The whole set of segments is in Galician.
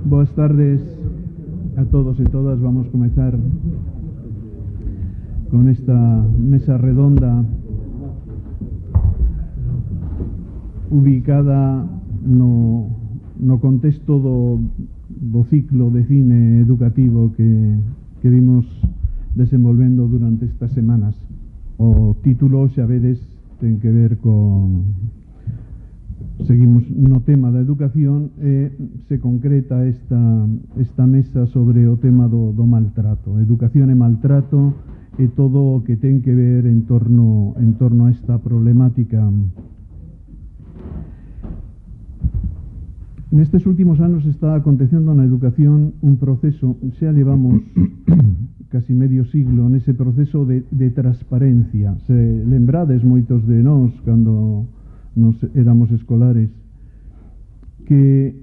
Boas tardes a todos e todas. Vamos comezar con esta mesa redonda ubicada no contexto do ciclo de cine educativo que vimos desenvolvendo durante estas semanas. O título, xa vedes, ten que ver con... Seguimos no tema da educación e se concreta esta mesa sobre o tema do maltrato. Educación e maltrato e todo o que ten que ver en torno a esta problemática. Nestes últimos anos está acontecendo na educación un proceso, xa levamos casi medio siglo nese proceso de transparencia. Se lembrades moitos de nós cando nos éramos escolares que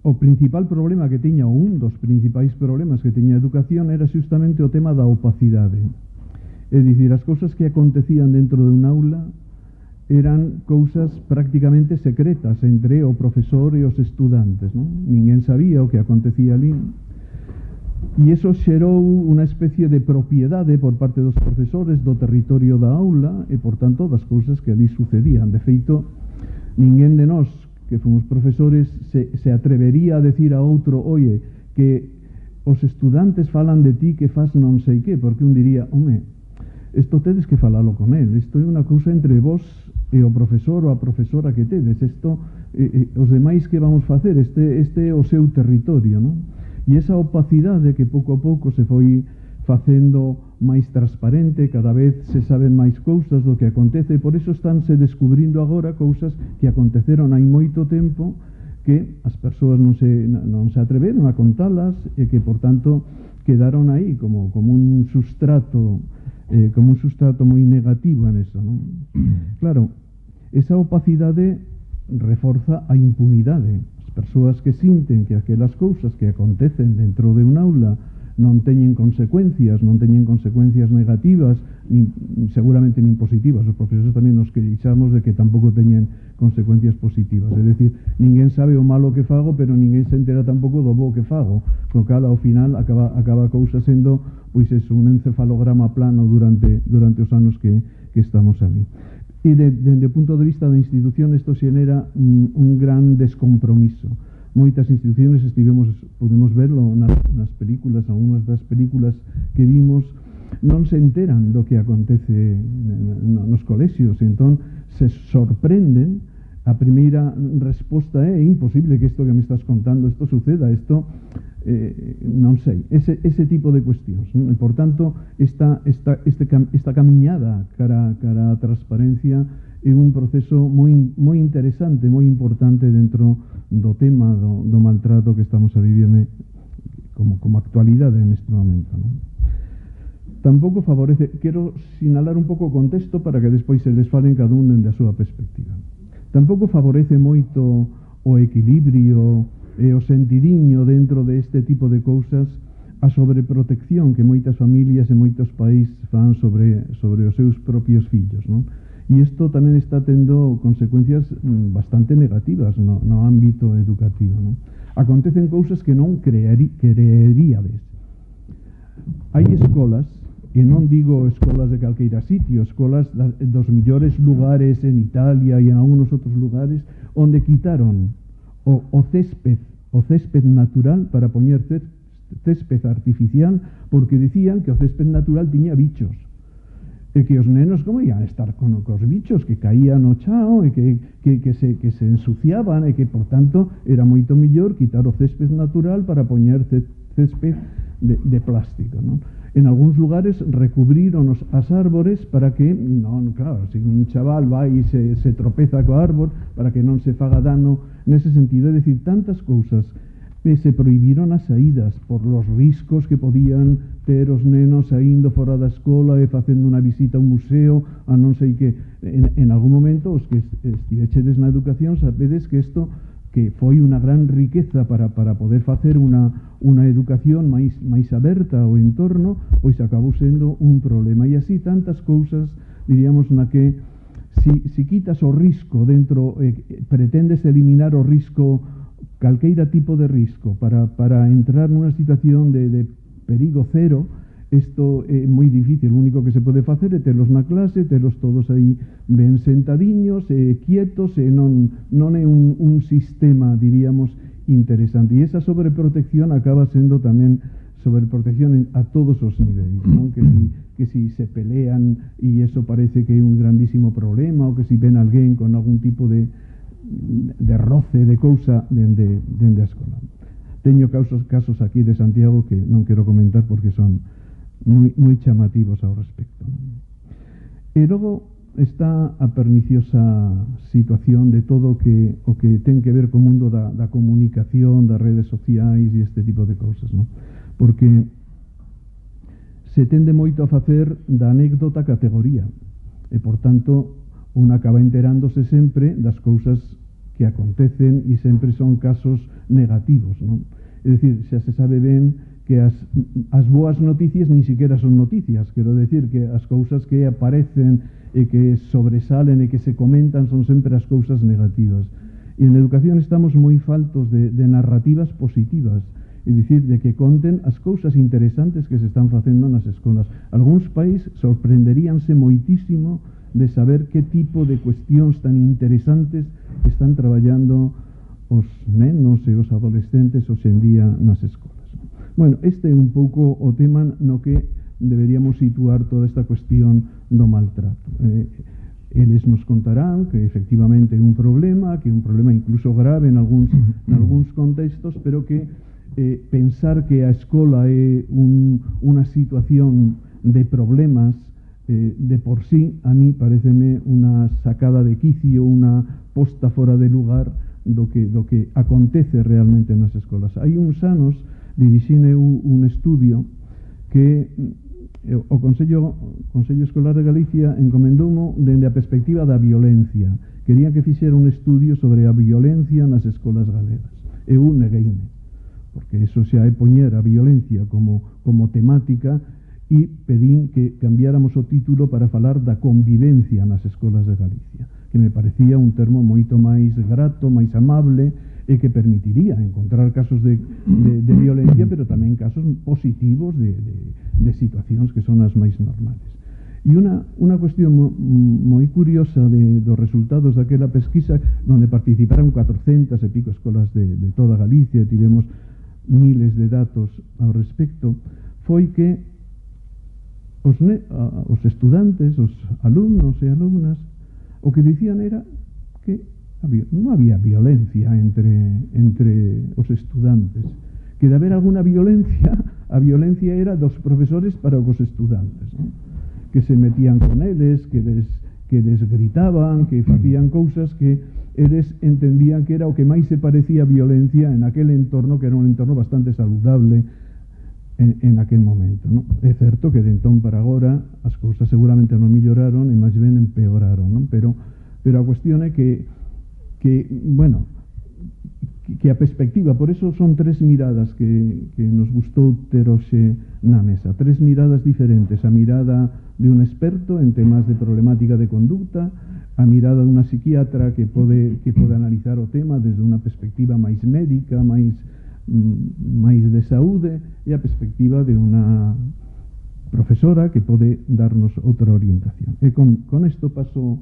o principal problema que tiña, ou un dos principais problemas que tiña a educación, era justamente o tema da opacidade. É dicir, as cousas que acontecían dentro de un aula eran cousas prácticamente secretas entre o profesor e os estudantes, non? Ninguén sabía o que acontecía ali. E iso xerou unha especie de propiedade por parte dos profesores do territorio da aula e, por tanto, das cousas que ali sucedían. De feito, ninguén de nós que fomos profesores se atrevería a decir a outro: oye, que os estudantes falan de ti que fas non sei que, porque un diría: home, isto tedes que falalo con el, isto é unha cousa entre vos e o profesor ou a profesora que tedes, isto, os demais que vamos facer, este é o seu territorio, non? E esa opacidade que pouco a pouco se foi facendo máis transparente, cada vez se saben máis cousas do que acontece, por iso estánse descubrindo agora cousas que aconteceron hai moito tempo que as persoas non se atreveron a contalas e que, por tanto, quedaron aí como un sustrato moi negativo en eso, non? Claro, esa opacidade reforza a impunidade. Persoas que sinten que aquelas cousas que acontecen dentro de un aula non teñen consecuencias negativas, seguramente nin positivas. Os profesores tamén nos queixamos de que tampouco teñen consecuencias positivas. É dicir, ninguén sabe o malo que fago, pero ninguén se entera tampouco do bo que fago. Co cal, ao final, acaba a cousa sendo, pois eso, un encefalograma plano durante os anos que estamos ali. E dende o punto de vista da institución, isto xenera un gran descompromiso. Moitas instituciones podemos verlo nas películas, algunhas das películas que vimos, non se enteran do que acontece nos colexios, entón se sorprenden. A primeira resposta é imposible que isto que me estás contando, isto suceda, isto non sei, ese tipo de cuestións. Por tanto, esta camiñada cara á transparencia é un proceso moi interesante, moi importante dentro do tema do maltrato que estamos a vivir como actualidade neste momento, non? Tampouco favorece, quero sinalar un pouco o contexto para que despois se les falen cada un dende a súa perspectiva. Tampouco favorece moito o equilibrio e o sentidiño dentro deste tipo de cousas a sobreprotección que moitas familias e moitos países fan sobre os seus propios fillos, non? E isto tamén está tendo consecuencias bastante negativas no ámbito educativo, non? Acontecen cousas que non creeríades. Hai escolas, e non digo escolas de calqueira sitio, escolas dos millores lugares en Italia e en algunos outros lugares, onde quitaron o césped natural para poñer césped artificial, porque dicían que o césped natural tiña bichos, e que os nenos como iban a estar con os bichos que caían no chao e que se ensuciaban, e que, por tanto, era moito mellor quitar o césped natural para poñer césped de plástico, non? En algúns lugares recubriron as árbores para que, non, claro, se un chaval vai e se tropeza co árbol, para que non se faga dano nese sentido. É dicir, tantas cousas que se prohibiron as saídas por los riscos que podían ter os nenos saindo fora da escola e facendo unha visita a un museo, a non sei que. En algún momento, os que estivechedes na educación, sabedes que isto que foi unha gran riqueza para poder facer unha educación máis aberta ao entorno, pois acabou sendo un problema. E así tantas cousas, diríamos, na que si quitas o risco dentro, pretendes eliminar o risco calqueira tipo de risco para entrar nunha situación de perigo cero. Isto é moi difícil. O único que se pode facer é telos na clase, telos todos aí ben sentadiños, quietos, e non é un sistema, diríamos, interesante. E esa sobreprotección acaba sendo tamén sobreprotección a todos os niveis, non? Que si se pelean e eso parece que é un grandísimo problema, ou que si ven alguén con algún tipo de roce, de cousa dende a escola. Teño casos aquí de Santiago que non quero comentar porque son moi chamativos ao respecto. E logo está a perniciosa situación de todo o que ten que ver co mundo da comunicación, das redes sociais e este tipo de cousas, non? Porque se tende moito a facer da anécdota categoría e, por tanto, un acaba enterándose sempre das cousas que acontecen e sempre son casos negativos, non? É dicir, xa se sabe ben que as boas noticias nin siquiera son noticias, quero decir que as cousas que aparecen e que sobresalen e que se comentan son sempre as cousas negativas. E en educación estamos moi faltos de narrativas positivas, é dicir, de que conten as cousas interesantes que se están facendo nas escolas. Algúns países sorprenderíanse moitísimo de saber que tipo de cuestións tan interesantes están traballando os nenos e os adolescentes hoxe en día nas escolas. Bueno, este é un pouco o tema no que deberíamos situar toda esta cuestión do maltrato. Eles nos contarán que efectivamente é un problema, que é un problema incluso grave en algúns contextos, pero que pensar que a escola é unha situación de problemas de por sí, a mí pareceme unha sacada de quicio, unha posta fora de lugar do que acontece realmente nas escolas. Hai uns anos dirixine un estudio que o Consello Escolar de Galicia encomendoumo dende a perspectiva da violencia. Quería que fixera un estudio sobre a violencia nas escolas galegas. Eu negueime, porque eso xa é poñer a violencia como temática, e pedín que cambiáramos o título para falar da convivencia nas escolas de Galicia, que me parecía un termo moito máis grato, máis amable, e que permitiría encontrar casos de violencia, pero tamén casos positivos de situacións que son as máis normales. E unha cuestión moi curiosa dos resultados daquela pesquisa, onde participaron 400 e pico escolas de toda Galicia, e tivemos miles de datos ao respecto, foi que os estudantes, os alumnos e alumnas, o que dicían era que non había violencia entre os estudantes, que de haber alguna violencia, a violencia era dos profesores para os estudantes, ¿no? Que se metían con eles, que les gritaban, que facían cousas que eles entendían que era o que máis se parecía a violencia en aquel entorno, que era un entorno bastante saludable en aquel momento, ¿no? É certo que de entón para agora as cousas seguramente non melloraron e máis ben empeoraron, ¿no? Pero a cuestión é que a perspectiva, por eso son tres miradas que nos gustou ter hoxe na mesa, tres miradas diferentes: a mirada de un experto en temas de problemática de conducta, a mirada dunha psiquiatra que pode analizar o tema desde unha perspectiva máis médica, máis de saúde, e a perspectiva de unha profesora que pode darnos outra orientación. E con isto paso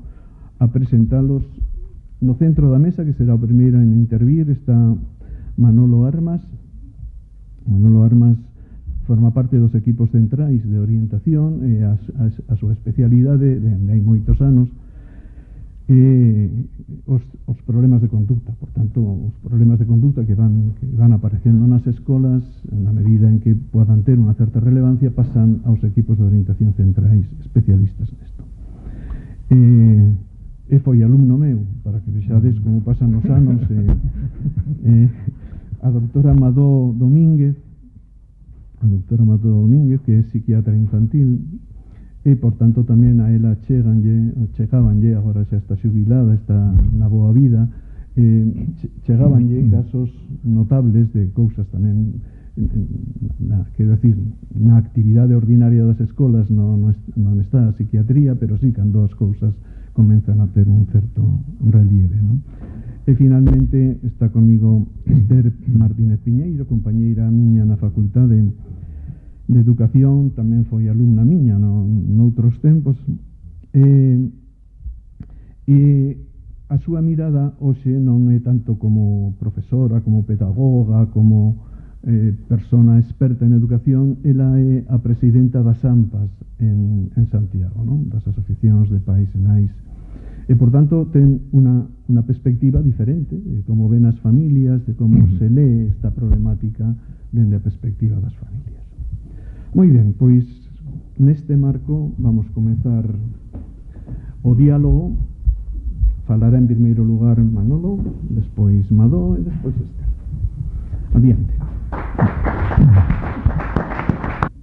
a presentalos. No centro da mesa, que será o primeiro en intervir, está Manolo Armas. Manolo Armas forma parte dos equipos centrais de orientación, e a súa especialidade de hai moitos anos os problemas de conducta. Por tanto, os problemas de conducta que van aparecendo nas escolas, na medida en que podan ter unha certa relevancia, pasan aos equipos de orientación centrais especialistas nesto. E foi alumno meu, para que vexades como pasan os anos. A doutora Amadó Domínguez, que é psiquiatra infantil, e, por tanto, tamén a ela chegabanlle, agora xa está xubilada, está na boa vida, chegabanlle casos notables de cousas tamén, quero dicir, na actividade ordinaria das escolas non está a psiquiatría, pero sí cando as cousas comenzan a ter un certo relieve, non? E finalmente está comigo Esther Martínez Piñeiro, compañeira miña na Facultade de Educación, tamén foi alumna miña noutros tempos, e a súa mirada hoxe non é tanto como profesora, como pedagoga, como persona experta en educación. Ela é a presidenta das AMPAs en Santiago, non? Das asociacións de pais e nais, e por tanto ten unha perspectiva diferente de como ven as familias, de como se lee esta problemática dende a perspectiva das familias. Moi ben, pois neste marco vamos comezar o diálogo. Falará en primeiro lugar Manolo, despois Madó e despois Esther. Adiante.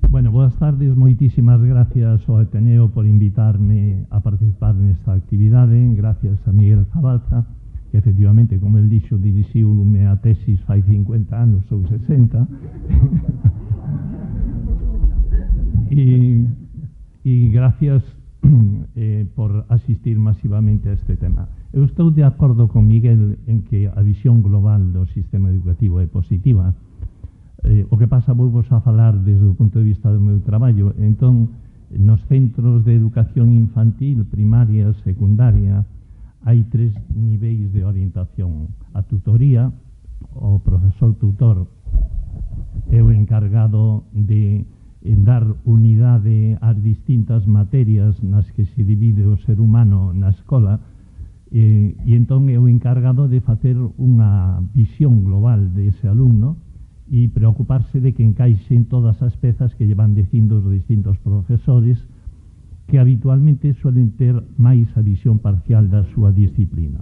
Bueno, boas tardes, moitísimas gracias ao Ateneo por invitarme a participar nesta actividade. Gracias a Miguel Zabalza, que efectivamente, como el dixo, dirixiume a tesis fai 50 anos ou 60. E gracias por asistir masivamente a este tema. Eu estou de acordo con Miguel en que a visión global do sistema educativo é positiva. O que pasa, vou vos a falar desde o punto de vista do meu traballo. Entón, nos centros de educación infantil, primaria, secundaria, hai 3 niveis de orientación. A tutoría, o profesor tutor é o encargado de dar unidade ás distintas materias nas que se divide o ser humano na escola, e entón é o encargado de facer unha visión global dese alumno e preocuparse de que encaixen todas as pezas que lle van dicindo os distintos profesores, que habitualmente suelen ter máis a visión parcial da súa disciplina.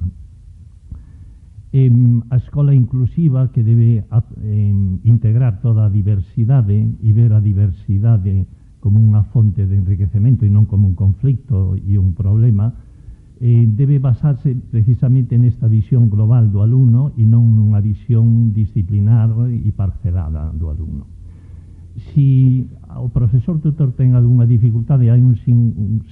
A escola inclusiva, que debe integrar toda a diversidade e ver a diversidade como unha fonte de enriquecemento e non como un conflicto e un problema, debe basarse precisamente nesta visión global do alumno e non nunha visión disciplinar e parcelada do alumno. Si o profesor tutor ten algunha dificultade, hai un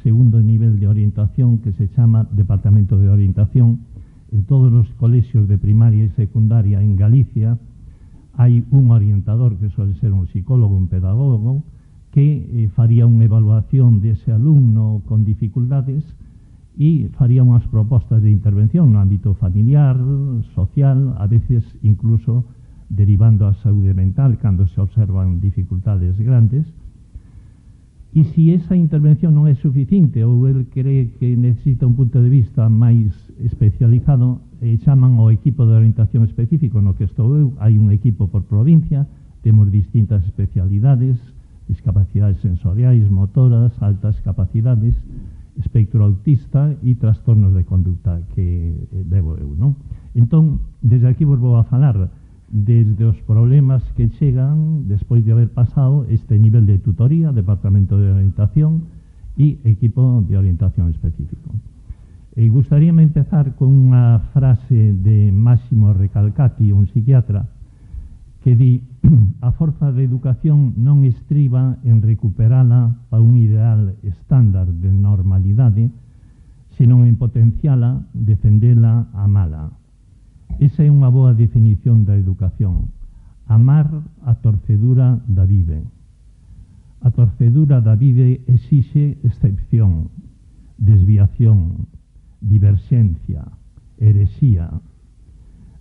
segundo nivel de orientación que se chama Departamento de Orientación. En todos os colexios de primaria e secundaria en Galicia hai un orientador que suele ser un psicólogo, un pedagogo, que faría unha evaluación dese alumno con dificultades e faría unhas propostas de intervención no ámbito familiar, social, a veces incluso derivando a saúde mental cando se observan dificultades grandes. E se esa intervención non é suficiente ou el cree que necesita un punto de vista máis especializado, chaman ao equipo de orientación específico no que estou eu. Hai un equipo por provincia, temos distintas especialidades, discapacidades sensoriais, motoras, altas capacidades, espectro autista e trastornos de conducta que levo eu, non? Entón, desde aquí vos vou a falar desde os problemas que chegan despois de haber pasado este nivel de tutoría, Departamento de Orientación e equipo de orientación específico. Gustaríame empezar con unha frase de Máximo Recalcati, un psiquiatra, que di: a forza da educación non estriba en recuperala para un ideal estándar de normalidade, senón en potenciala, defendela, amala. Esa é unha boa definición da educación. Amar a torcedura da vida. A torcedura da vida exixe excepción, desviación, diverxencia, herexía.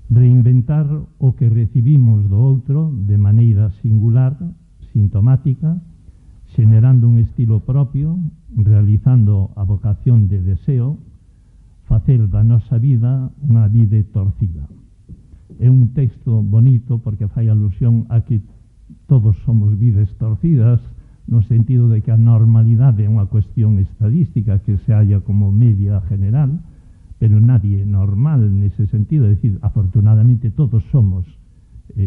Reinventar o que recibimos do outro de maneira singular, sintomática, xenerando un estilo propio, realizando a vocación de deseo, facer da nosa vida unha vida torcida. É un texto bonito porque fai alusión a que todos somos vidas torcidas, no sentido de que a normalidade é unha cuestión estadística que se halla como media general, pero nadie é normal nese sentido. É dicir, afortunadamente todos somos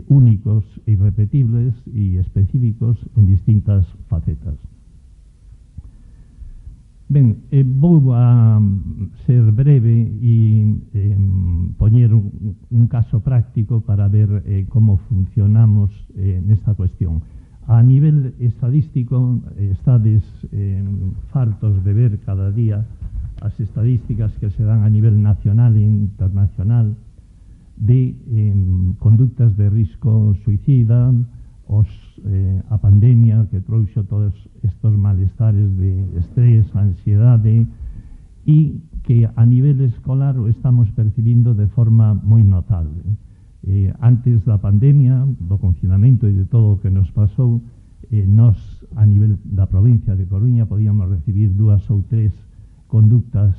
únicos, irrepetibles e específicos en distintas facetas. Ben, vou a ser breve e poñer un caso práctico para ver como funcionamos nesta cuestión. A nivel estadístico, estades fartos de ver cada día as estadísticas que se dan a nivel nacional e internacional de conductas de risco suicida, a pandemia que trouxo todos estos malestares de estrés, ansiedade, e que a nivel escolar o estamos percibindo de forma moi notable. Antes da pandemia, do confinamento e de todo o que nos pasou, nós, a nivel da provincia de Coruña, podíamos recibir 2 ou 3 conductas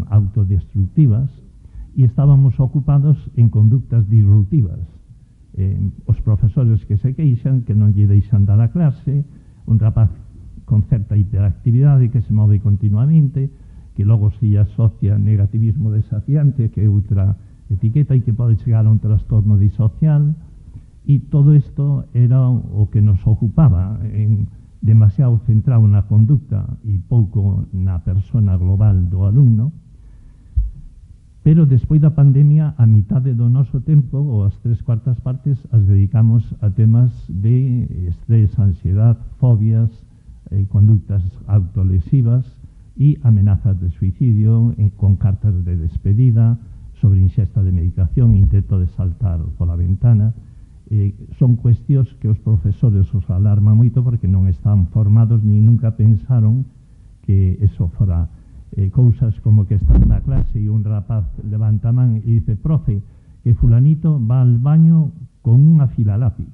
autodestructivas e estábamos ocupados en conductas disruptivas. Os profesores que se queixan, que non lle deixan dar a clase, un rapaz con certa hiperactividade que se move continuamente, que logo se asocia negativismo desafiante, que é outra etiqueta e que pode chegar a un trastorno disocial, e todo isto era o que nos ocupaba, demasiado centrado na conducta e pouco na persona global do alumno. Pero despois da pandemia, a mitade do noso tempo, ou as 3/4 partes, as dedicamos a temas de estrés, ansiedade, fobias, conductas autolesivas e amenazas de suicidio, con cartas de despedida, sobre inxesta de medicación, intento de saltar pola ventana. Son cuestións que os profesores os alarman moito porque non están formados ni nunca pensaron que eso fora cousas como que están na clase e un rapaz levanta a man e dice: profe, que fulanito va al baño con unha fila lápiz.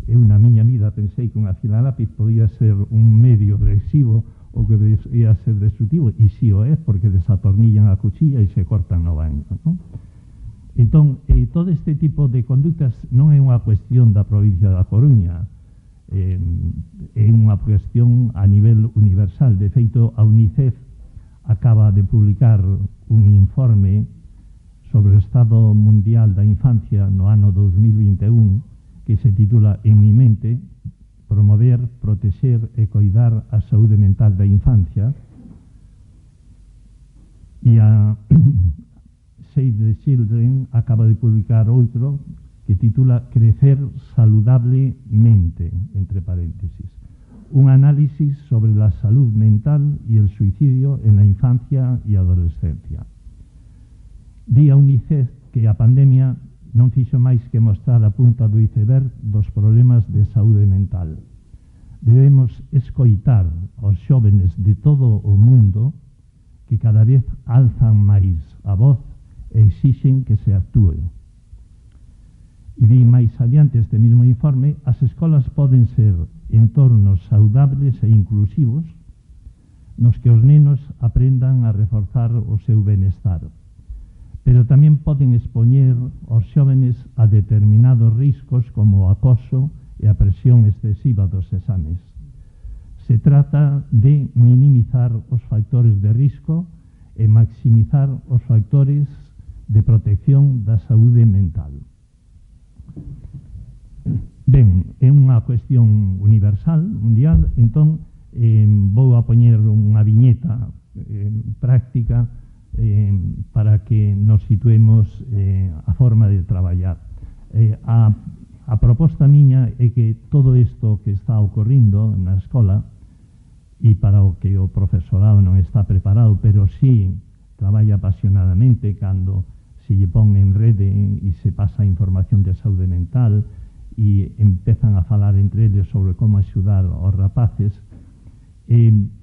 Eu na miña vida pensei que unha fila lápiz podía ser un medio lesivo ou que podía ser destructivo, e si o é, porque desatornillan a cuchilla e se cortan no baño, non? Entón, todo este tipo de conductas non é unha cuestión da provincia da Coruña, é unha cuestión a nivel universal. De feito, a UNICEF acaba de publicar un informe sobre o estado mundial da infancia no ano 2021 que se titula En mi mente, promover, protexer e coidar a saúde mental da infancia, e a Save the Children acaba de publicar outro que titula Crecer saludablemente, entre paréntesis, un análisis sobre la salud mental y el suicidio en la infancia y adolescencia. Di a UNICEF que a pandemia non fixo máis que mostrar a punta do iceberg dos problemas de saúde mental. Debemos escoitar aos xóvenes de todo o mundo que cada vez alzan máis a voz e exixen que se actúe. E di máis adiante este mismo informe: as escolas poden ser entornos saudables e inclusivos nos que os nenos aprendan a reforzar o seu benestar, pero tamén poden expoñer aos xóvenes a determinados riscos como o acoso e a presión excesiva dos exames. Se trata de minimizar os factores de risco e maximizar os factores de protección da saúde mental. Ben, é unha cuestión universal, mundial, entón vou a poñer unha viñeta práctica para que nos situemos a forma de traballar. A proposta miña é que todo isto que está ocorrindo na escola, e para o que o profesorado non está preparado, pero sí traballa apasionadamente cando se lle pon en rede e se pasa información de saúde mental e empezan a falar entre eles sobre como axudar aos rapaces.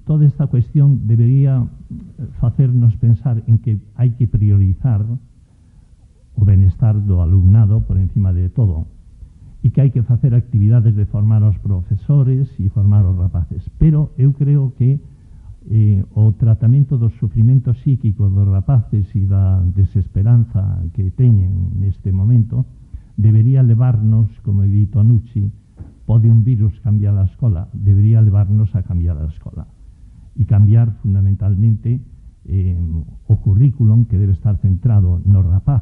Toda esta cuestión debería facernos pensar en que hai que priorizar o benestar do alumnado por encima de todo e que hai que facer actividades de formar aos profesores e formar aos rapaces. Pero eu creo que o tratamento do sufrimento psíquico dos rapaces e da desesperanza que teñen neste momento debería levarnos, como dito Nucci, pode un virus cambiar a escola, debería levarnos a cambiar a escola e cambiar fundamentalmente o currículum, que debe estar centrado no rapaz,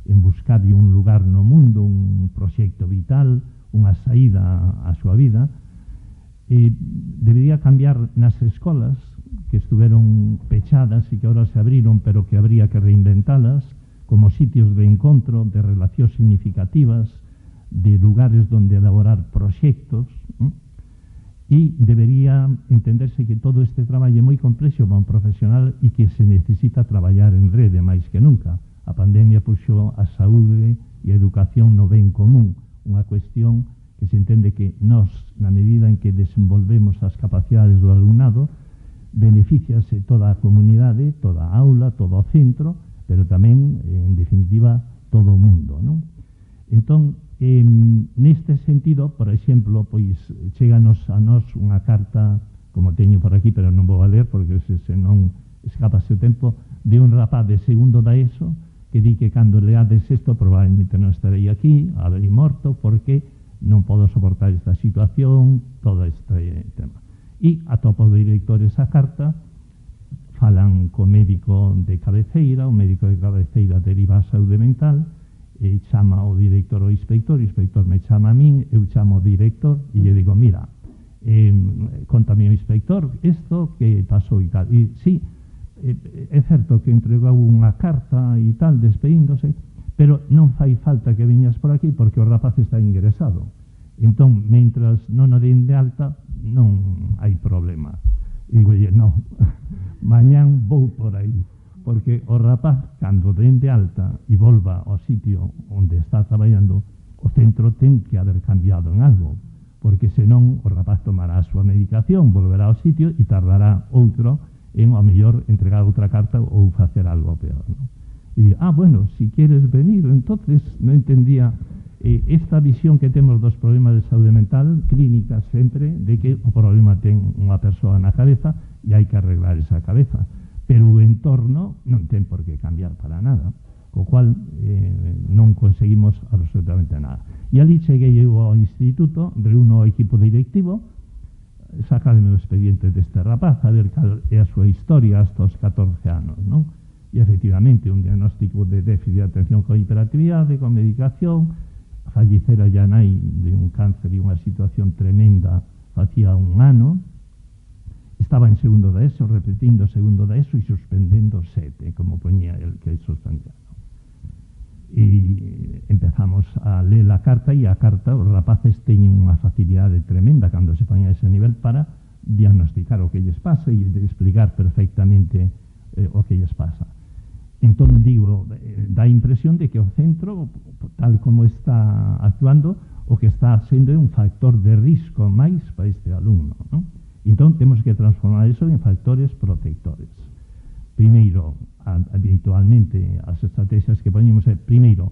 en buscar un lugar no mundo, un proxecto vital, unha saída á súa vida. Debería cambiar nas escolas que estuveron pechadas e que ahora se abriron, pero que habría que reinventalas como sitios de encontro, de relacións significativas, de lugares donde elaborar proxectos. e debería entenderse que todo este traballo é moi complexo para un profesional e que se necesita traballar en rede máis que nunca. A pandemia puxo a saúde e a educación no ben común, unha cuestión que se entende que nós, na medida en que desenvolvemos as capacidades do alumnado, beneficiase toda a comunidade, toda a aula, todo o centro, pero tamén, en definitiva, todo o mundo, non? Entón, neste sentido, por exemplo, pois cheganos a nós unha carta, como teño por aquí, pero non vou a ler porque se non escapase o tempo, de un rapaz de segundo da ESO que di que cando leades isto probablemente non estarei aquí, haberei morto, porque non podo soportar esta situación, todo este tema. E atopo o director esa carta, falan co médico de cabeceira, o médico de cabeceira deriva a saúde mental, e chama o director o inspector me chama a min, eu chamo o director e lle digo, mira, contame o inspector isto que pasou e tal. E sí, é certo que entregou unha carta e tal, despedíndose, pero non fai falta que viñas por aquí porque o rapaz está ingresado. Entón, mentras non o den de alta, non hai problema. E digo, non, mañán vou por aí, porque o rapaz, cando den de alta e volva ao sitio onde está traballando, o centro ten que haber cambiado en algo, porque senón o rapaz tomará a súa medicación, volverá ao sitio e tardará outro en, ao mellor, entregar outra carta ou facer algo peor, ¿no? E digo, bueno, si quieres venir, entonces non entendía esta visión que temos dos problemas de saúde mental, clínica sempre, de que o problema ten unha persoa na cabeza e hai que arreglar esa cabeza. Pero o entorno non ten por que cambiar para nada, co cual non conseguimos absolutamente nada. E ali cheguei eu ao instituto, reúno o equipo directivo, sacademe o expediente deste rapaz, a ver cal é a súa historia hasta os 14 anos, non? E efectivamente, un diagnóstico de déficit de atención con hiperactividade, con medicación, fallecera ya nai de un cáncer e unha situación tremenda facía un ano. Estaba en segundo da ESO, repetindo segundo da ESO e suspendendo 7, como poñía el que suspendía. E empezamos a ler a carta, e a carta, os rapaces teñen unha facilidade tremenda cando se poñen a ese nivel para diagnosticar o que lles pasa e explicar perfectamente o que lles pasa. Entón, digo, dá a impresión de que o centro, tal como está actuando, o que está sendo é un factor de risco máis para este alumno, non? Entón, temos que transformar eso en factores protectores. Primeiro, habitualmente, as estrategias que poñemos é, primeiro,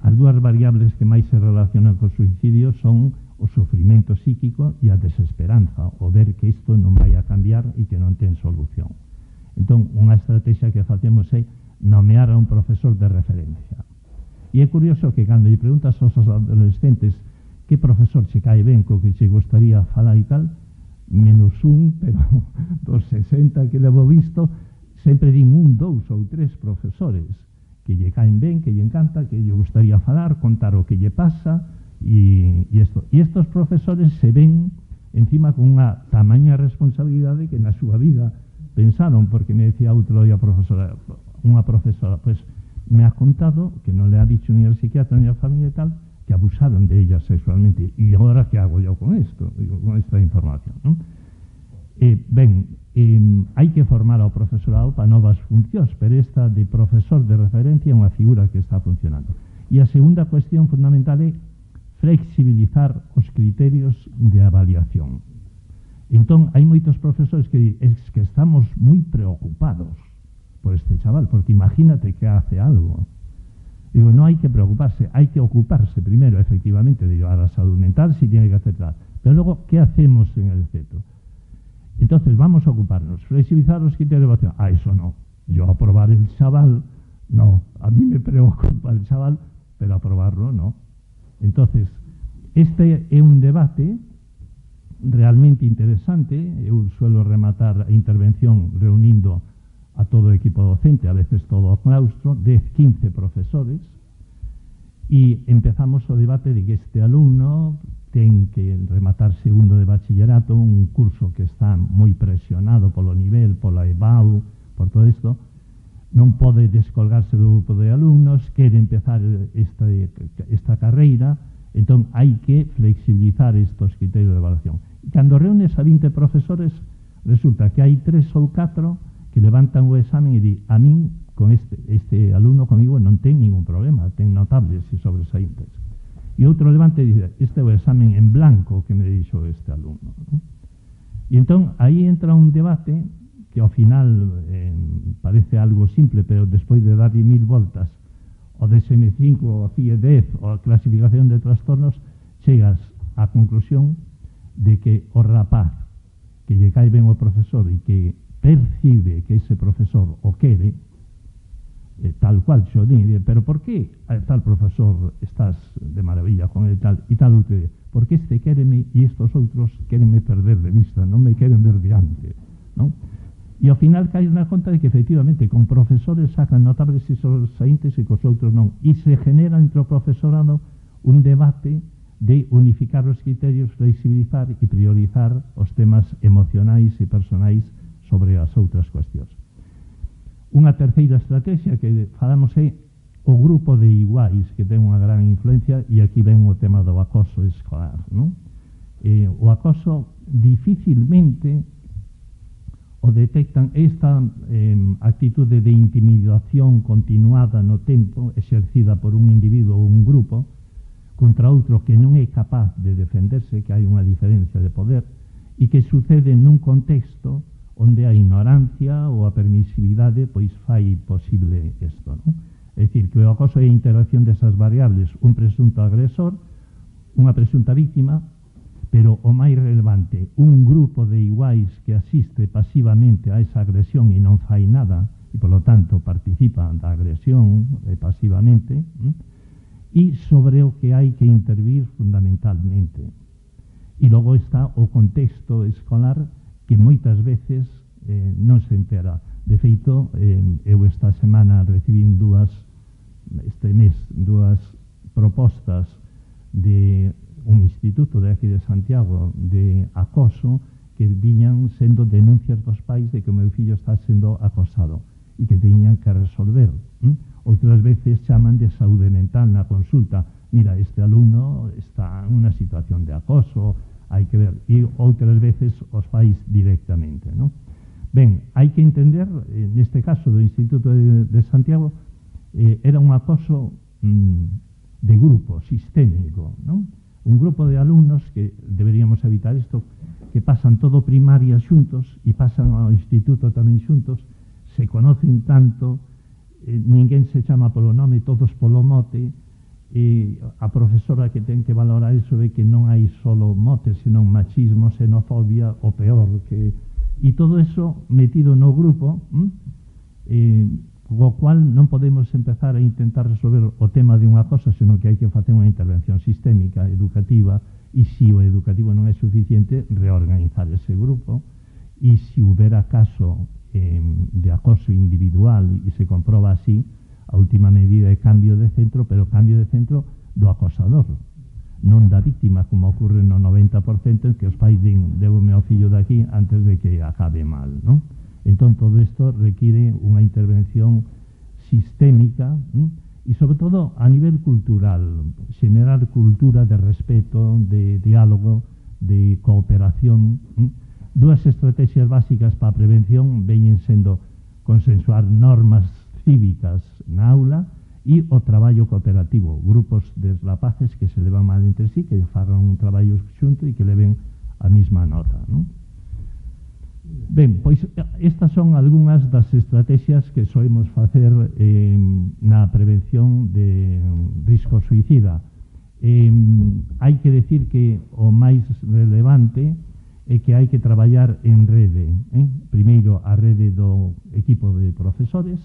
as dúas variables que máis se relacionan co suicidio son o sofrimento psíquico e a desesperanza, o ver que isto non vai a cambiar e que non ten solución. Entón, unha estrategia que facemos é nomear a un profesor de referencia. E é curioso que cando lle preguntas aos adolescentes que profesor che cae ben, co que che gustaría falar e tal, menos un, pero dos 60 que levo visto, sempre din un, dous ou tres profesores que lle caen ben, que lle encanta, que lle gustaría falar, contar o que lle pasa e isto. E estos profesores se ven encima con unha tamaña responsabilidade que na súa vida pensaron, porque me decía outro día unha profesora, pues me ha contado que non le ha dicho ni al psiquiatra ni a la familia e tal, que abusaron de ella sexualmente. E agora que hago yo con esto? Digo, con esta información, ¿no? Hai que formar ao profesorado para novas funcións, pero esta de profesor de referencia é unha figura que está funcionando. E a segunda cuestión fundamental é flexibilizar os criterios de avaliación. Entón, hai moitos profesores que di, es que estamos moi preocupados por este chaval, porque imagínate que hace algo. Digo, no hay que preocuparse, hay que ocuparse primero, efectivamente, de llevar a la salud mental, si tiene que hacer tal. Pero luego, ¿qué hacemos en el centro? Entonces, vamos a ocuparnos, flexibilizar los criterios de evaluación. Eso no, yo aprobar el chaval, no, a mí me preocupa el chaval, pero aprobarlo no. Entonces, este é un debate realmente interesante. Eu suelo rematar a intervención reunindo a todo o equipo docente, a veces todo o claustro, 10, 15 profesores, e empezamos o debate de que este alumno ten que rematar segundo de bachillerato, un curso que está moi presionado polo nivel, pola EBAU, por todo isto, non pode descolgarse do grupo de alumnos, quere empezar esta carreira, entón hai que flexibilizar estos criterios de evaluación. Cando reúnes a 20 profesores, resulta que hai 3 ou 4 que levantan o examen e di, a min, con este alumno comigo non ten ningún problema, ten notables e sobresaíntes. E outro levanta e dice, este é o examen en blanco que me dixo este alumno, ¿no? E entón, aí entra un debate que ao final parece algo simple, pero despois de darlle 1000 voltas, o DSM-5, o CIE-10, ou a clasificación de trastornos, chegas á conclusión de que o rapaz que lle cae ben o profesor e que percibe que ese profesor o quere, tal cual xo din, pero por que tal profesor estás de maravilla con ele e tal o que, porque este quéreme e estos outros quérenme perder de vista, non me queren ver diante, non? E ao final caes na conta de que efectivamente con profesores sacan notables e sobresaíntes e cos outros non, e se genera entre o profesorado un debate de unificar os criterios, flexibilizar e priorizar os temas emocionais e personais sobre as outras cuestións. Unha terceira estrategia que falamos é o grupo de iguais, que ten unha gran influencia, e aquí ven o tema do acoso escolar, non? O acoso dificilmente o detectan esta actitude de intimidación continuada no tempo, exercida por un individuo ou un grupo, contra outro que non é capaz de defenderse, que hai unha diferencia de poder, e que sucede nun contexto onde a ignorancia ou a permisividade pois fai posible isto, non? É dicir, que o acoso é a interacción desas variables, un presunto agresor, unha presunta víctima, pero o máis relevante, un grupo de iguais que asiste pasivamente a esa agresión e non fai nada, e polo tanto participa da agresión pasivamente, e sobre o que hai que intervir fundamentalmente. E logo está o contexto escolar, que moitas veces non se entera. De feito, eu esta semana recibín este mes, dúas propostas de un instituto de aquí de Santiago de acoso que viñan sendo denuncias dos pais de que o meu fillo está sendo acosado e que teñan que resolver. Outras veces chaman de saúde mental na consulta. Mira, este alumno está en unha situación de acoso, hai que ver, e outras veces os pais directamente, non? Ben, hai que entender, neste caso do Instituto de Santiago, era un acoso de grupo, sistémico, non? Un grupo de alumnos que deberíamos evitar isto, que pasan todo primaria xuntos e pasan ao instituto tamén xuntos, se conocen tanto, ninguén se chama polo nome, todos polo mote, e a profesora que ten que valorar iso ve que non hai solo motes, senón machismo, xenofobia, o peor que... E todo eso metido no grupo, co cual non podemos empezar a intentar resolver o tema de unha cosa, senón que hai que facer unha intervención sistémica, educativa, e se o educativo non é suficiente, reorganizar ese grupo, e se houbera caso de acoso individual e se comproba así, a última medida é cambio de centro, pero cambio de centro do acosador, non da víctima, como ocorre no 90%, en que os pais din, débome ao fillo daqui antes de que acabe mal, non? Entón, todo isto require unha intervención sistémica e, sobre todo, a nivel cultural, xenerar cultura de respeto, de diálogo, de cooperación. Dúas estrategias básicas para a prevención veñen sendo consensuar normas cívicas na aula e o traballo cooperativo, grupos de rapaces que se levan mal entre sí, que fagan un traballo xunto e que leven a mesma nota, non? Ben, pois estas son algunhas das estrategias que soemos facer na prevención de risco suicida. Hai que decir que o máis relevante é que hai que traballar en rede. Primeiro, a rede do equipo de profesores,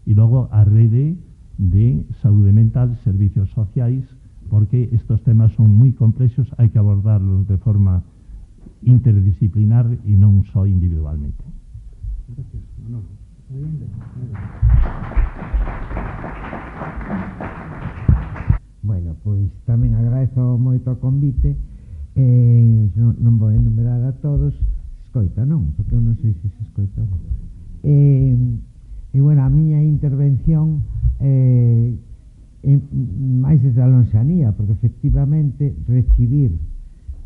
e logo a rede de saúde mental, servicios sociais, porque estos temas son moi complexos, hai que abordarlos de forma interdisciplinar e non só individualmente. Gracias, Manolo. Bueno, pois tamén agradezo moito o convite, non vou enumerar a todos, escoita, non? Porque eu non sei se escoita. E, bueno, a miña intervención máis desde a lonxanía, porque efectivamente recibir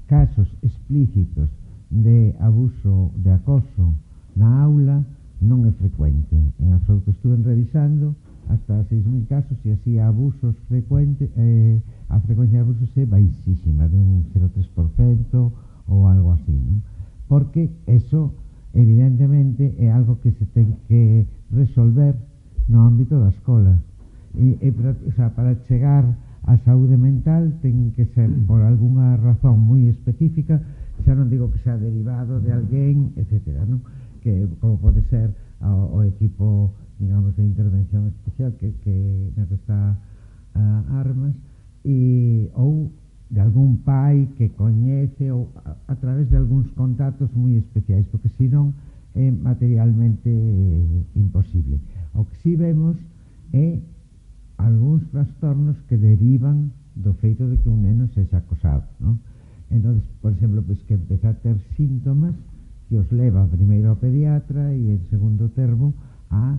casos explícitos de abuso, de acoso na aula non é frecuente. En absoluto, estuve revisando hasta 6.000 casos e así abusos frecuentes, a frecuencia de abusos é baixísima, de un 0,3% ou algo así, non? Porque eso evidentemente é algo que se ten que resolver no ámbito da escola. Para chegar a saúde mental ten que ser por algunha razón moi específica, xa non digo que sea derivado de alguén, etcétera, non? Que como pode ser o equipo, digamos, de intervención especial que na que está Armas, ou de algún pai que coñece ou a través de algúns contactos moi especiais, porque senón é materialmente imposible. O que si vemos é algúns trastornos que derivan do feito de que un neno sexa acosado, non? Entón, por exemplo, pois que empeza a ter síntomas que os leva primeiro ao pediatra e en segundo termo a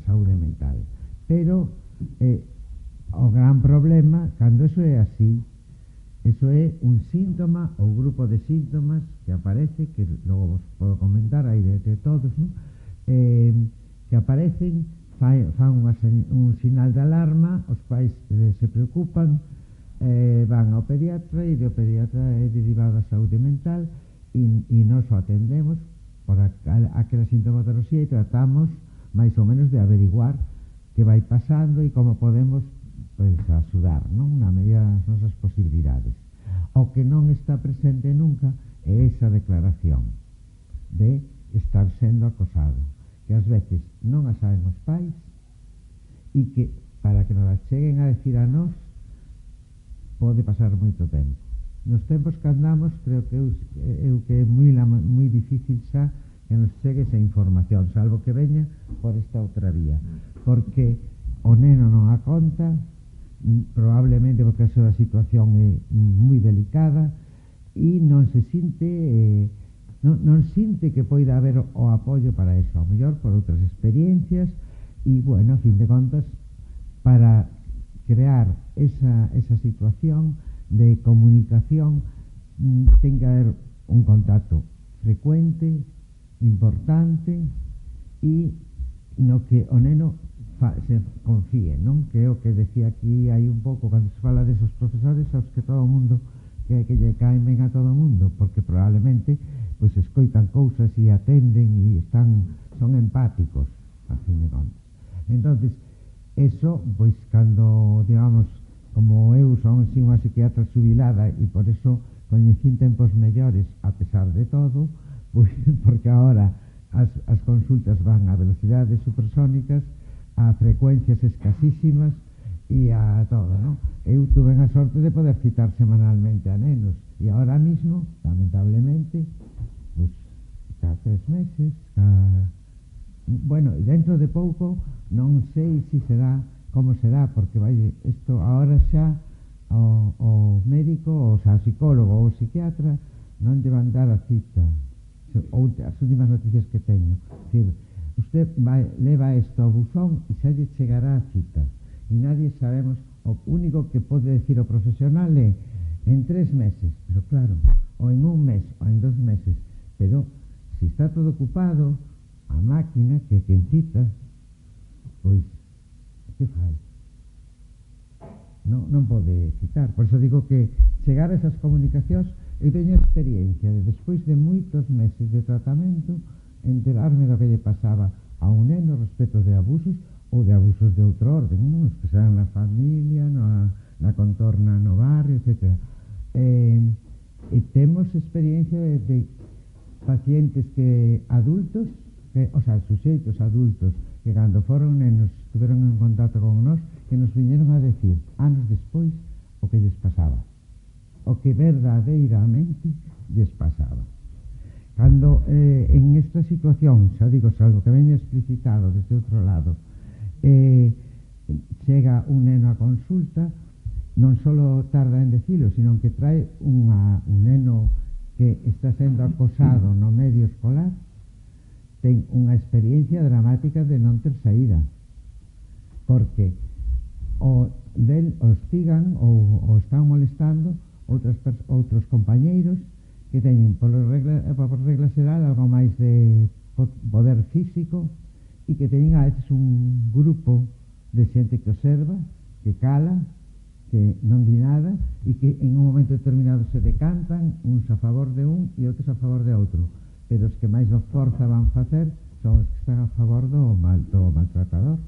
saúde mental. Pero o gran problema, cando eso é así, eso é un síntoma ou grupo de síntomas que aparece, que logo vos podo comentar aí de todos, non? Que aparecen, fan un sinal de alarma, os pais se preocupan, van ao pediatra e o pediatra é derivado a saúde mental e nós o atendemos por aquela sintomatoloxía e tratamos máis ou menos de averiguar que vai pasando e como podemos axudar, non? Na medida das nosas posibilidades. O que non está presente nunca é esa declaración de estar sendo acosado, que ás veces non a saben os pais e que para que nos a cheguen a decir a nós pode pasar moito tempo. Nos tempos que andamos, creo que é moi difícil xa que nos chegue esa información, salvo que veña por esta outra vía, porque o neno non a conta, probablemente porque a súa situación é moi delicada e non se sinte non sinte que poida haber o apoio para eso, ao mellor por outras experiencias e, bueno, a fin de contas, para crear esa situación de comunicación ten que haber un contacto frecuente, importante e no que o neno se confíe, non? Que é o que decía aquí hai un pouco cando se fala desos profesores aos que todo o mundo que lle caen ben a todo o mundo, porque probablemente pois escoitan cousas e atenden e son empáticos, a fin de contas. Entonces, eso, pois cando, digamos, como eu son unha psiquiatra xubilada e por eso coñecín tempos mellores a pesar de todo, pois porque agora as consultas van a velocidades supersónicas, a frecuencias escasísimas e a todo, non? Eu tuve a sorte de poder citar semanalmente a nenos e ahora mismo, lamentablemente, pois cada 3 meses, bueno, e dentro de pouco non sei se será como será, porque vai isto agora xa o médico, o psicólogo ou o psiquiatra non lle van dar a cita, ou as últimas noticias que teño, decir, usted leva isto ao buzón e xa lle chegará a cita e nadie sabemos, o único que pode decir o profesional é en 3 meses, pero claro, ou en 1 mes, ou en 2 meses, pero se está todo ocupado, a máquina que cita, pois que fai? Non pode citar. Por eso digo que chegar a esas comunicacións, eu teño experiencia de despois de moitos meses de tratamento enterarme do que lle pasaba a un neno respecto de abusos ou de abusos de outro orden, non? Os que sean na familia, na contorna, no barrio, etc. E temos experiencia de pacientes que adultos, o sea, suxeitos adultos que cando foron nenos estuveron en contacto con nós, que nos viñeron a decir anos despois o que lles pasaba, o que verdadeiramente lles pasaba. Cando en esta situación, xa digo, salvo que veña explicitado desde outro lado, chega un neno a consulta, non só tarda en decilo, sino que trae un neno que está sendo acosado no medio escolar, ten unha experiencia dramática de non ter saída, porque o del hostigan ou están molestando outros compañeiros que teñen por regla xeral algo máis de poder físico e que teñen a veces un grupo de xente que observa, que cala, que non di nada e que en un momento determinado se decantan uns a favor de un e outros a favor de outro, pero os que máis os forza van facer son os que están a favor do maltratador.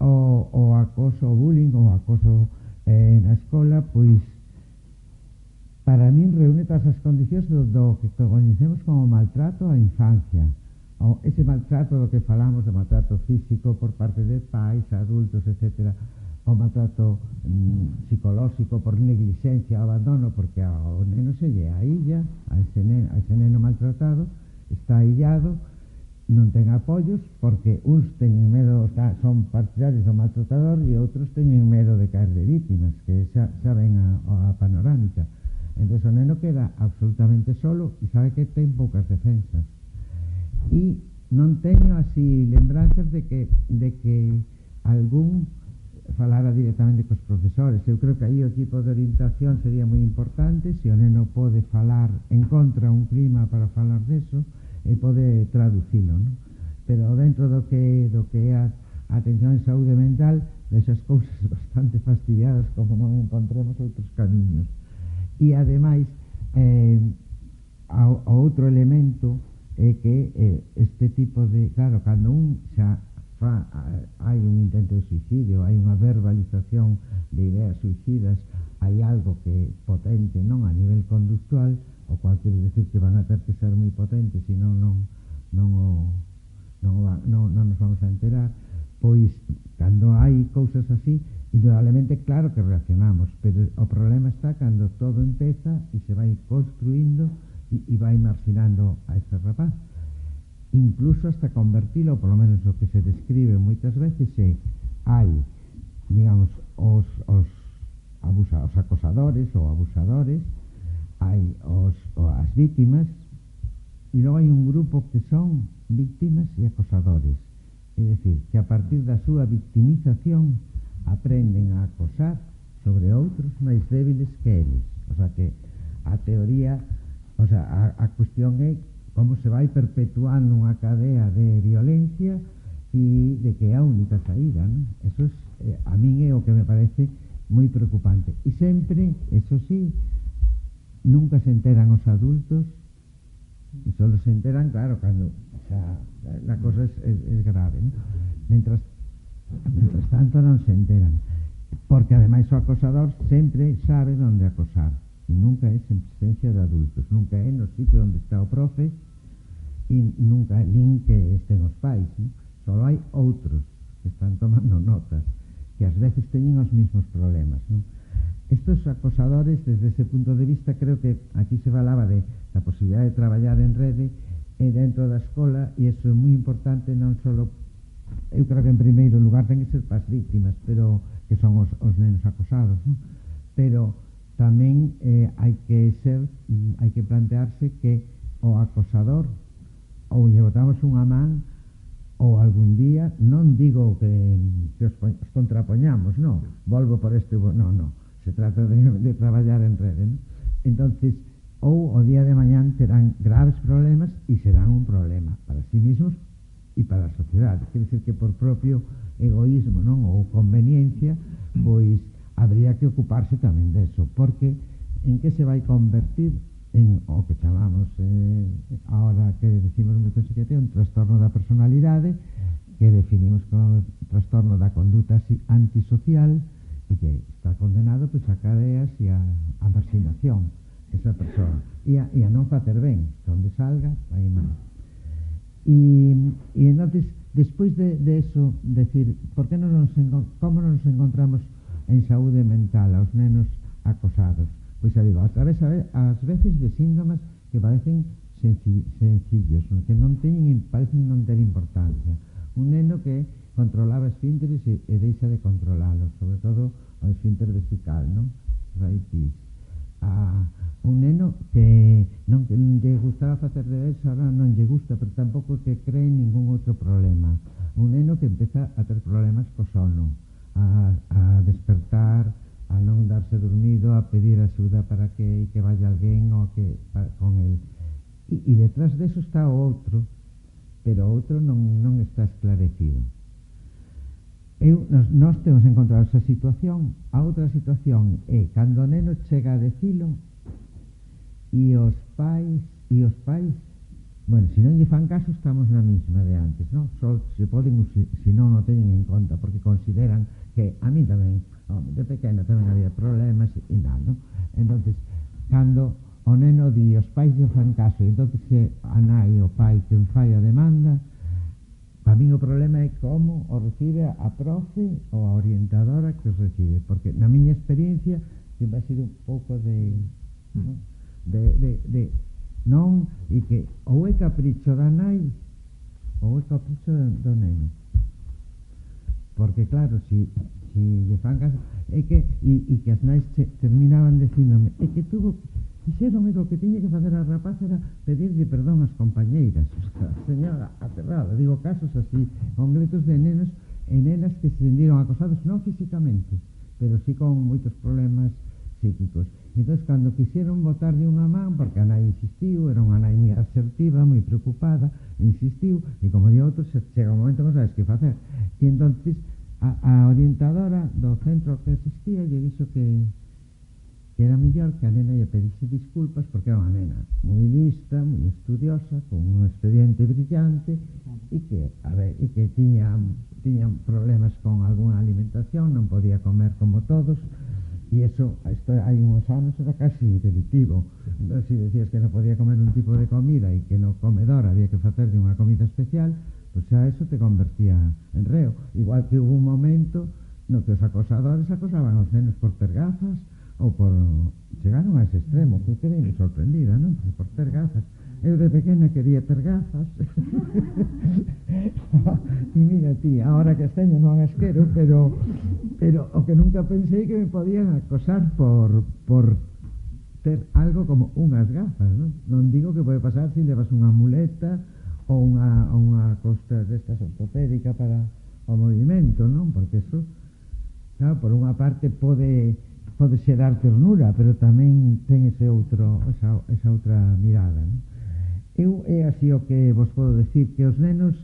O acoso, o bullying, o acoso na escola, pois para min reúne todas as condicións do que coñecemos como maltrato á infancia. Ese maltrato do que falamos, de maltrato físico por parte de pais, adultos, etcétera, o maltrato psicolóxico por negligencia, abandono, porque ao neno se lle ailla, a ese neno maltratado, está aillado, non ten apoios, porque uns teñen medo, son partidarios do maltratador e outros teñen medo de caer de vítimas, que xa ven a panorámica. Entón o neno queda absolutamente solo e sabe que ten poucas defensas. E non teño así lembranzas de que algún falara directamente cos profesores. Eu creo que aí o equipo de orientación sería moi importante. Se o neno pode falar en contra un clima para falar deso, e pode traducilo, non? Pero dentro do que é a atención en saúde mental, desas cousas bastante fastidiadas, como non encontremos outros camiños. E ademais, o outro elemento é que este tipo de, claro, cando un xa hai un intento de suicidio, hai unha verbalización de ideas suicidas, hai algo que é potente, non a nivel conductual, o cual quere decir que van a ter que ser moi potentes, senón non nos vamos a enterar. Pois, cando hai cousas así, indudablemente claro que reaccionamos, pero o problema está cando todo empeza e se vai construindo e vai marginando a ese rapaz, incluso hasta convertilo, por lo menos o que se describe moitas veces hai, digamos, os acosadores ou abusadores, hai as vítimas, e logo hai un grupo que son vítimas e acosadores, é dicir, que a partir da súa victimización aprenden a acosar sobre outros máis débiles que eles. O sea que a teoría, a cuestión é como se vai perpetuando unha cadea de violencia e de que é a única saída, non? Eso a min é o que me parece moi preocupante. E sempre, eso sí, nunca se enteran os adultos, e só se enteran, claro, cando a cosa es grave, ¿no? Mientras tanto non se enteran, porque ademais o acosador sempre sabe onde acosar, e nunca é en presencia de adultos, nunca é no sitio onde está o profe, e nunca é nin que estén os pais, ¿no? Só hai outros que están tomando notas, que ás veces teñen os mismos problemas, ¿no? Estos acosadores, desde ese punto de vista, creo que aquí se falaba de la posibilidad de traballar en rede dentro da escola, e iso é moi importante, non só, eu creo que en primeiro lugar ten que ser para as víctimas, pero que son os nenos acosados, ¿no? Pero tamén hai que plantearse que o acosador ou lle botamos unha man, ou algún día, non digo que os contrapoñamos, non, volvo por este, non, se trata de traballar en rede, ¿no? Entonces, ou o día de mañán terán graves problemas e serán un problema para sí mismos e para a sociedade. Quer dizer que por propio egoísmo, non, ou conveniencia, pois habría que ocuparse tamén deso, porque en que se vai convertir en o que chamamos ahora que decimos moito en psiquiatría un trastorno da personalidade, que definimos como trastorno da conduta antisocial, e que está condenado pois a cadeas e a marginación esa persoa, e a non facer ben, que onde salga vai mal. E entonces, despois de eso, decir, como nos encontramos en saúde mental aos nenos acosados? Pois xa digo, a través ás veces de síntomas que parecen sencillos, que parecen non ter importancia. Un neno que controlaba esfínteres e deixa de controlalos, sobre todo o esfínter vesical, non? Raitis. Un neno que non lle gustaba facer deberes, ahora non lle gusta, pero tampouco que cree en ningún outro problema. Un neno que empeza a ter problemas co sono, a despertar, a non darse dormido, a pedir axuda para que vaya alguén ou con el. E detrás deso está o outro, pero o outro non está esclarecido. Nós temos encontrado esa situación. A outra situación é cando o neno chega a decilo e os pais, bueno, se non lle fan caso, estamos na mesma de antes, non? Só se poden, se non o teñen en conta, porque consideran que a mí tamén, de pequeno tamén había problemas e tal, non? Entonces, cando o neno di, os pais lle fan caso, e entonces se a nai o pai quen fai a demanda, para mí o problema é como o recibe a profe ou a orientadora que os recibe, porque na miña experiencia sempre ha sido un pouco de non, e que ou é capricho da nai ou é capricho do neno, porque claro, si lle fan caso é que, e que as nais terminaban dicíndome, é que fixéronme que o que tiña que facer a rapaz era pedirlle perdón ás compañeiras. Señora, aterrada, digo, casos así concretos de nenos e nenas que se sentiron acosados, non físicamente, pero sí con moitos problemas psíquicos. Entón, cando quixeron botarlle unha man, porque a nai insistiu, era unha nai moi asertiva, moi preocupada, insistiu, e como di outros, chega un momento que non sabes que facer. E entón, a orientadora do centro que asistía lle dixo que era mellor que a nena lle pedise disculpas, porque era unha nena moi lista, moi estudiosa, con un expediente brillante, e que tiñan problemas con algunha alimentación, non podía comer como todos, e isto hai uns anos era casi delictivo. Entón, se decías que non podía comer un tipo de comida e que no comedor había que facerlle unha comida especial, pois xa eso te convertía en reo. Igual que hubo un momento no que os acosadores acosaban aos nenos por ter gafas, ou por chegaron a ese extremo, que quedei moi sorprendida, non? Por ter gafas. Eu de pequena quería ter gafas. E mira ti, ahora que as teño non as quero, pero o que nunca pensei que me podían acosar por ter algo como unhas gafas, non? Non digo que pode pasar se levas unha muleta ou unha costa destas ortopédica para o movimento, non? Porque eso, claro, por unha parte pode xerar ternura, pero tamén ten esa outra mirada, non? Eu é así o que vos podo decir, que os nenos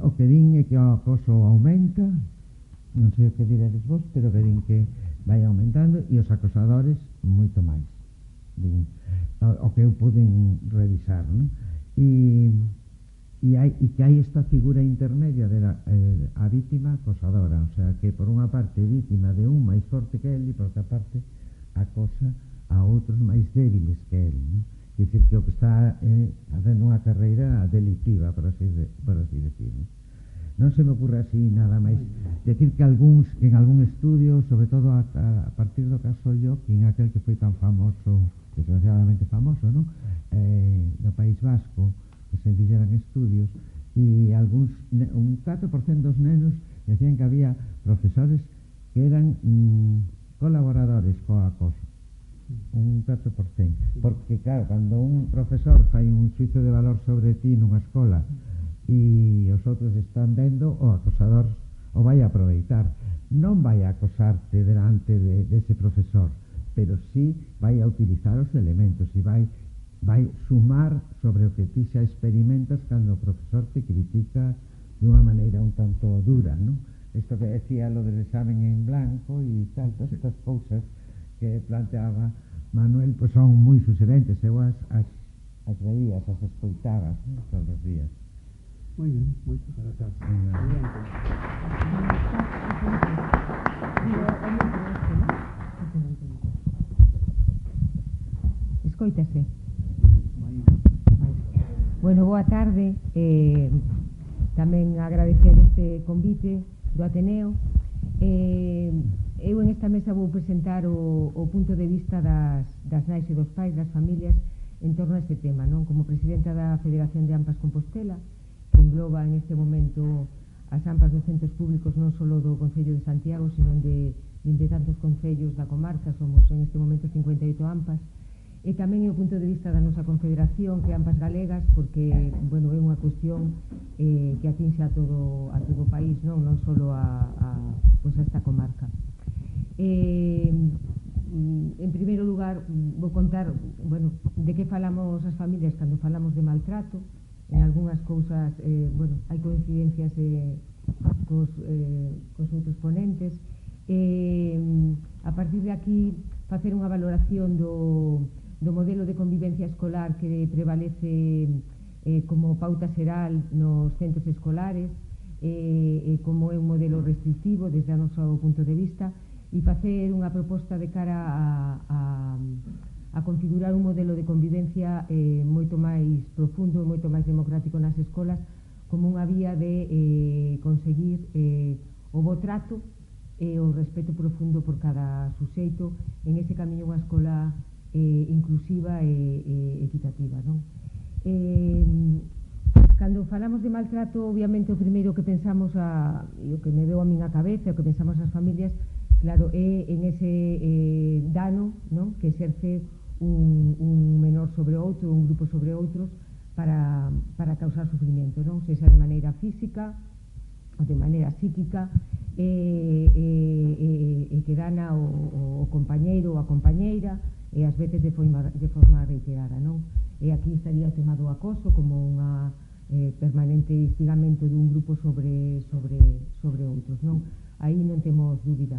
o que din é que o acoso aumenta, non sei o que diredes vos, pero que din que vai aumentando, e os acosadores moito máis, din, o que eu poden revisar, non? E que hai esta figura intermedia de a vítima acosadora, o sea, que por unha parte é vítima de un máis forte que el, e por outra parte acosa a outros máis débiles que el, non? Quer dicir que o que está facendo unha carreira delictiva, por así decir, non? Non se me ocurre así nada máis. Decir que en algún estudio, sobre todo a partir do caso Joaquín, aquel que foi tan famoso, desgraciadamente famoso, non? Do País Vasco, que se fixeran estudios, e un 4% dos nenos decían que había profesores que eran colaboradores co acoso, un 4%, porque claro, cando un profesor fai un xuizo de valor sobre ti nunha escola e os outros están vendo, o acosador o vai a aproveitar, non vai a acosarte delante dese profesor, pero sí vai a utilizar os elementos e vai sumar sobre o que ti xa experimentas cando o profesor te critica dunha maneira un tanto dura, non? Isto que decía lo del examen en blanco e tal, todas estas cousas que planteaba Manuel, pois son moi sugerentes, eu as veías, as escoitabas, non? Todos os días. Moi ben, moitas grazas. Escoítase. Bueno, boa tarde, tamén agradecer este convite do Ateneo. Eu en esta mesa vou presentar o punto de vista das nais e dos pais, das familias, en torno a este tema, non? Como presidenta da Federación de AMPAs Compostela, que engloba en este momento as AMPAs dos centros públicos non só do Concello de Santiago, sino de 20 tantos concellos da comarca, somos en este momento 58 AMPAs, e tamén é o punto de vista da nosa confederación, que é AMPAs Galegas, porque, bueno, é unha cuestión que atinxe a todo o país, non só a esta comarca. en primeiro lugar, vou contar, bueno, de que falamos as familias cando falamos de maltrato. En algunhas cousas, bueno, hai coincidencias cos outros ponentes. A partir de aquí, facer unha valoración do modelo de convivencia escolar que prevalece como pauta xeral nos centros escolares, como é un modelo restrictivo desde o noso punto de vista, e facer unha proposta de cara a configurar un modelo de convivencia moito máis profundo e moito máis democrático nas escolas, como unha vía de conseguir o bo trato e o respeto profundo por cada suxeito en ese camiño unha escola inclusiva e equitativa, non? Cando falamos de maltrato, obviamente o primeiro que pensamos e o que me veo a min a cabeza, o que pensamos as familias, claro, é en ese dano, non, que exerce un menor sobre outro, un grupo sobre outros, para causar sufrimento, non? Sexa de maneira física ou de maneira psíquica, e que dana o compañeiro ou a compañeira, e ás veces de forma reiterada, non? E aquí estaría o tema do acoso como unha permanente instigamento dun grupo sobre outros, non? Aí non temos dúbida.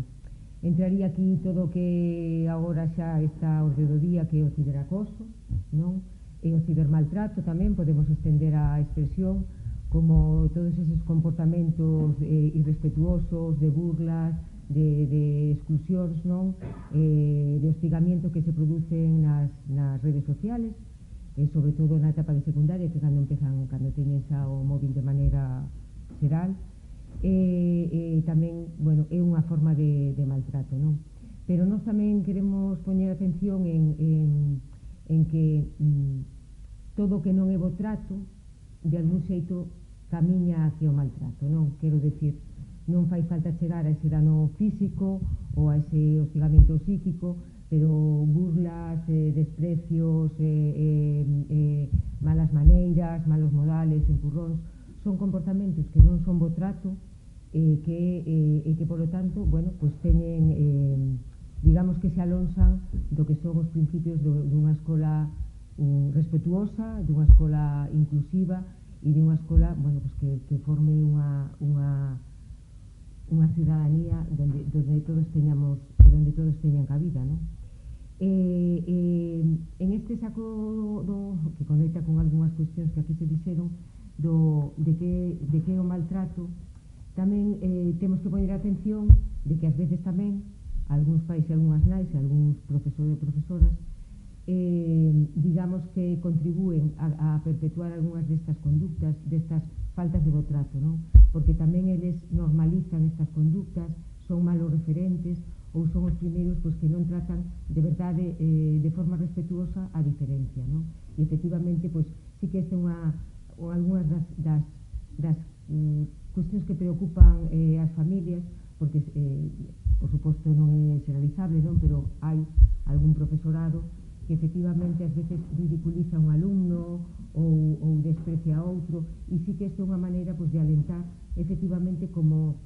Entraría aquí todo o que agora xa está orde do día, que é o ciberacoso, non? E o cibermaltrato tamén, podemos estender a expresión, como todos eses comportamentos irrespetuosos, de burlas, de exclusións, non? De hostigamiento que se producen nas redes sociales, sobre todo na etapa de secundaria, que cando teñen xa o móvil de maneira xeral, tamén, bueno, é unha forma de maltrato, non? Pero nós tamén queremos poñer atención en que todo o que non é bo trato, de algún xeito, camiña hacia o maltrato, non? Quero decir, non fai falta chegar a ese dano físico ou a ese hostigamiento psíquico, pero burlas, desprecios, malas maneiras, malos modales, empurróns, son comportamentos que non son bo trato e que, polo tanto, bueno, pues teñen, digamos que se alonsan do que son os principios dunha escola respetuosa, dunha escola inclusiva e dunha escola, bueno, pues que forme unha ciudadanía donde todos teñamos e donde todos teñan cabida, non? En este saco que conecta con algunhas cuestións que aquí se dixeron de que o maltrato, tamén temos que poñer atención de que ás veces tamén algúns pais e algunhas nais e algúns profesores e profesoras digamos que contribúen a perpetuar algunhas destas conductas, destas faltas de bo trato, non? Porque tamén eles normalizan estas conductas, son malos referentes ou son os primeiros pois, que non tratan de verdade de forma respetuosa a diferencia, non? E efectivamente, pois, sí que é algunhas das cuestións que preocupan as familias, porque, por suposto, non é generalizable, non? Pero hai algún profesorado que efectivamente ás veces ridiculiza a un alumno ou desprecia a outro, e sí que esta é unha maneira pois, de alentar efectivamente como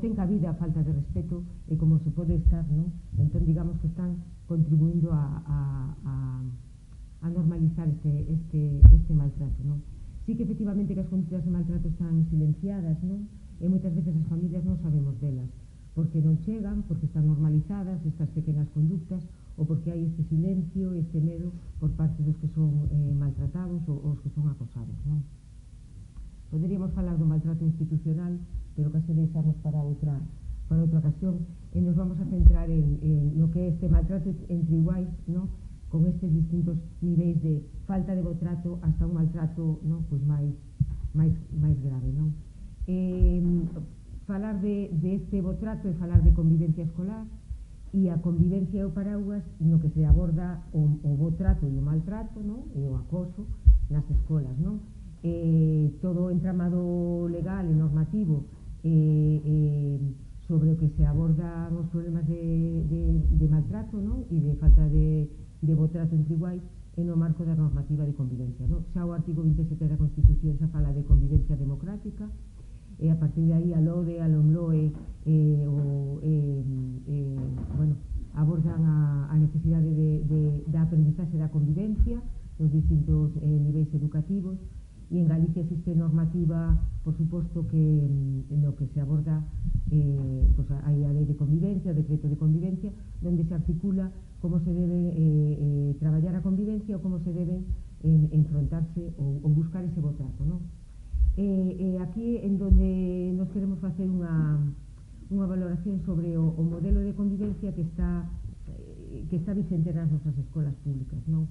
ten cabida a falta de respeto e como se pode estar, non? Entón, digamos que están contribuindo a normalizar este maltrato, non? Sí que efectivamente que as conductas de maltrato están silenciadas, non? E moitas veces as familias non sabemos delas, porque non chegan, porque están normalizadas estas pequenas conductas, ou porque hai este silencio, este medo por parte dos que son maltratados ou os que son acosados, non? Poderíamos falar do maltrato institucional, pero case deixamos para outra ocasión, e nos vamos a centrar en lo que é este maltrato entre iguais, non? Con estes distintos niveis de falta de bo trato hasta un maltrato, non? Pois máis grave, non? Falar de este bo trato e falar de convivencia escolar, e a convivencia é o paraugas no que se aborda o bo trato e o maltrato, non? E o acoso nas escolas, non? Todo o entramado legal e normativo sobre o que se abordan os problemas de maltrato, non? E de falta de bo trato entre iguais e no marco da normativa de convivencia, non? Xa o artigo 27 da Constitución xa fala de convivencia democrática, a partir de aí a LODE, a LOMLOE bueno, abordan a necesidade da aprendizaxe da convivencia nos distintos niveis educativos, e en Galicia existe normativa, por suposto, que no que se aborda pues hai a lei de convivencia, o decreto de convivencia, donde se articula como se debe traballar a convivencia ou como se debe enfrontarse ou buscar ese bo trato, non? Aquí en donde nos queremos facer unha valoración sobre o modelo de convivencia que está vigente nas nosas escolas públicas, non?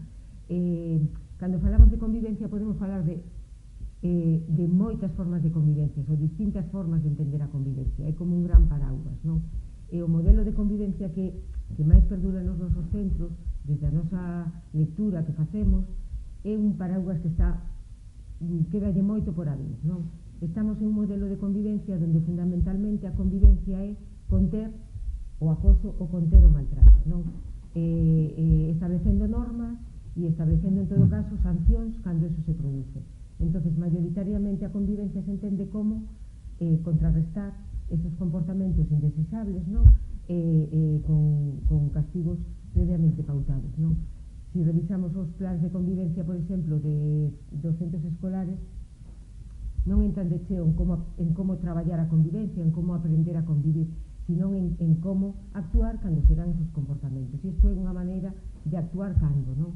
Cando falamos de convivencia podemos falar de moitas formas de convivencia, ou distintas formas de entender a convivencia, é como un gran paraugas, non? E o modelo de convivencia que máis perdura nos nosos centros, desde a nosa lectura que facemos, é un paraugas que quedalle moito por abrir, non? Estamos en un modelo de convivencia onde fundamentalmente a convivencia é conter o acoso ou conter o maltrato, non? Establecendo normas e establecendo en todo caso sancións cando eso se produce. Entonces, mayoritariamente a convivencia se entende como contrarrestar esos comportamentos indeseables, non? Con castigos previamente pautados, non? Si revisamos os plans de convivencia, por exemplo, dos centros escolares, non entran de cheo en como traballar a convivencia, en como aprender a convivir, sino en como actuar cando se dan esos comportamentos. E isto é unha maneira de actuar cando, non?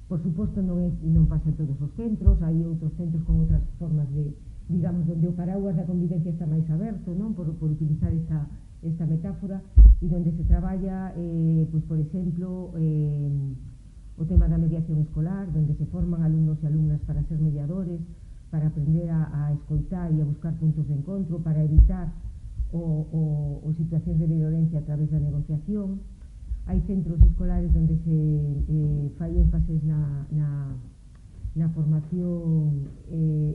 Por suposto, non pasa en todos os centros, hai outros centros con outras formas de, digamos, onde o paraguas da convivencia está máis aberto, non? Por utilizar esta metáfora, e onde se traballa, pois, por exemplo, o tema da mediación escolar, onde se forman alumnos e alumnas para ser mediadores, para aprender a escoitar e a buscar puntos de encontro, para evitar o situacións de violencia a través da negociación. Hai centros escolares onde se fai énfasis na formación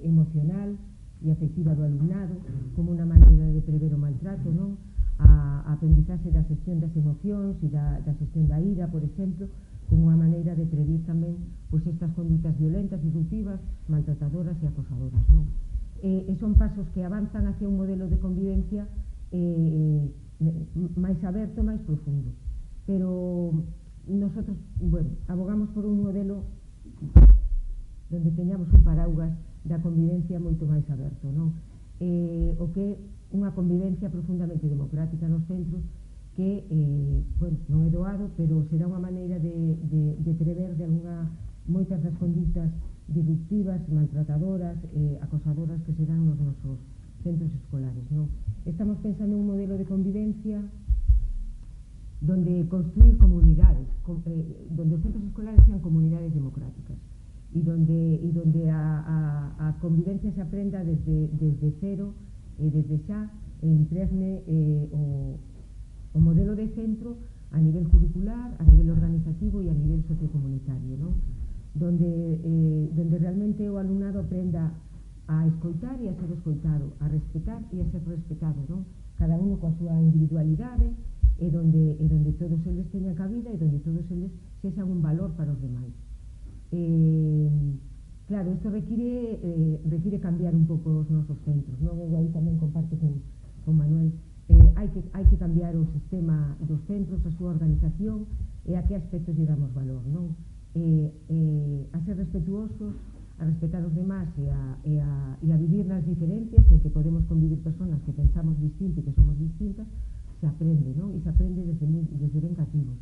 emocional e afectiva do alumnado como unha maneira de prever o maltrato, non? A aprendizaxe da xestión das emocións e da xestión da ira, por exemplo, como unha maneira de prever tamén pois estas condutas violentas, disruptivas, maltratadoras e acosadoras, non? E son pasos que avanzan hacia un modelo de convivencia máis aberto, máis profundo. Pero nosotros, bueno, abogamos por un modelo donde teñamos un paraugas da convivencia moito máis aberto, non? O que é unha convivencia profundamente democrática nos centros que, bueno, non é doado, pero será unha maneira de prever de moitas das conductas disruptivas, maltratadoras, acosadoras que se dan nos nosos centros escolares, non? Estamos pensando en un modelo de convivencia donde construir comunidades, donde os centros escolares sean comunidades democráticas e donde a convivencia se aprenda desde cero, desde xa, e impregne o modelo de centro a nivel curricular, a nivel organizativo e a nivel sociocomunitario, non? Donde realmente o alumnado aprenda a escoitar e a ser escoitado, a respetar e a ser respetado, non? Cada uno coa súa individualidade, e donde todos eles teñan cabida e donde todos eles sexan un valor para os demais. Claro, isto require cambiar un pouco os nosos centros, non? Eu aí tamén comparto con Manuel. Hai que cambiar o sistema dos centros, a súa organización, e a que aspectos lle damos valor, non? A ser respetuosos, a respetar os demás e a vivir nas diferencias en que podemos convivir personas que pensamos distinto e que somos distintas. Se aprende, non? E se aprende desde ben cativos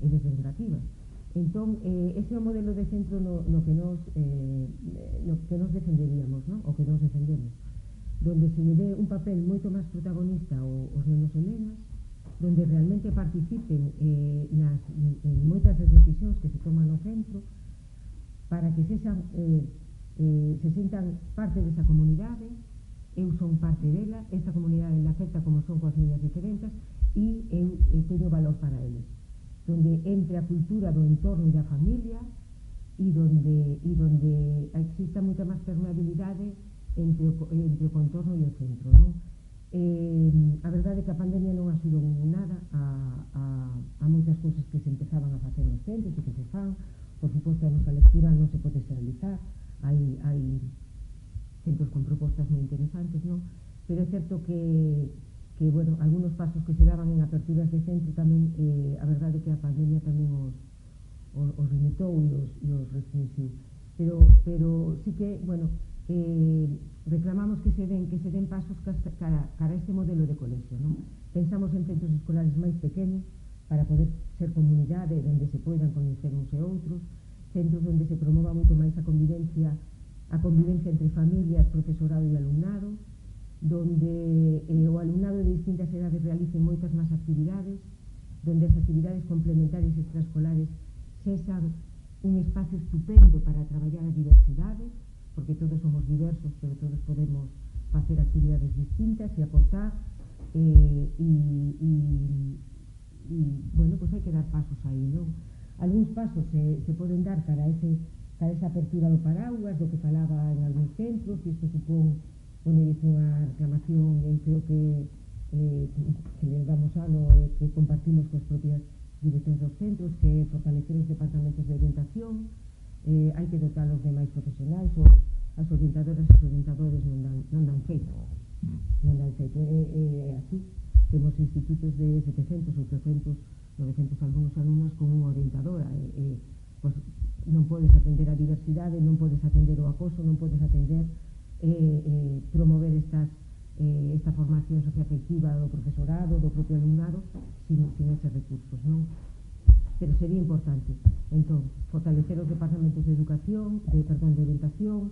e desde ben cativas. Entón, ese é o modelo de centro no que nos defenderíamos, non? O que nos defendemos, donde se lle dé un papel moito máis protagonista aos nenos e nenas, donde realmente participen en moitas das decisións que se toman no centro, para que se sintan parte desa comunidade. Eu son parte dela, esta comunidade me afecta como son coas miñas diferentes, e eu teño valor para eles, donde entre a cultura do entorno e da familia, e donde exista moita máis permeabilidade entre o contorno e o centro, non? A verdade é que a pandemia non axudou nada a moitas cousas que se empezaban a facer nos centros e que se fan. Por suposto, a nosa lectura non se pode externalizar, hai centros con propostas moi interesantes, non? Pero é certo que bueno, algunos pasos que se daban en aperturas de centro tamén, a verdade é que a pandemia tamén os limitou e os restringiu. Pero sí que, bueno, reclamamos que se den pasos cara a este modelo de colexio, non? Pensamos en centros escolares máis pequenos para poder ser comunidade onde se poidan coñecer uns e outros, centros onde se promova moito máis a convivencia entre familias, profesorado e alumnado, donde o alumnado de distintas edades realice moitas máis actividades, donde as actividades complementarias e extraescolares sexan un espacio estupendo para traballar a diversidade, porque todos somos diversos, pero todos podemos facer actividades distintas e aportar, bueno, pois hai que dar pasos aí, non? Algúns pasos se poden dar cara a esa apertura do paraguas, do que falaba en algúns centros, e isto supón poner unha reclamación, e creo que les damos ano que compartimos coas propias direccións dos centros, que fortalecer os departamentos de orientación, hai que dotalos de máis profesionais, as orientadoras e os orientadores non dan feito. É así. Temos institutos de 700, 800, 900 alumnos e alumnas con unha orientadora. Pois non podes atender a diversidade, non podes atender o acoso, non podes atender promover esta formación socioafectiva do profesorado, do propio alumnado, sin eses recursos, non? Pero sería importante, entón, fortalecer os departamentos de educación, de orientación,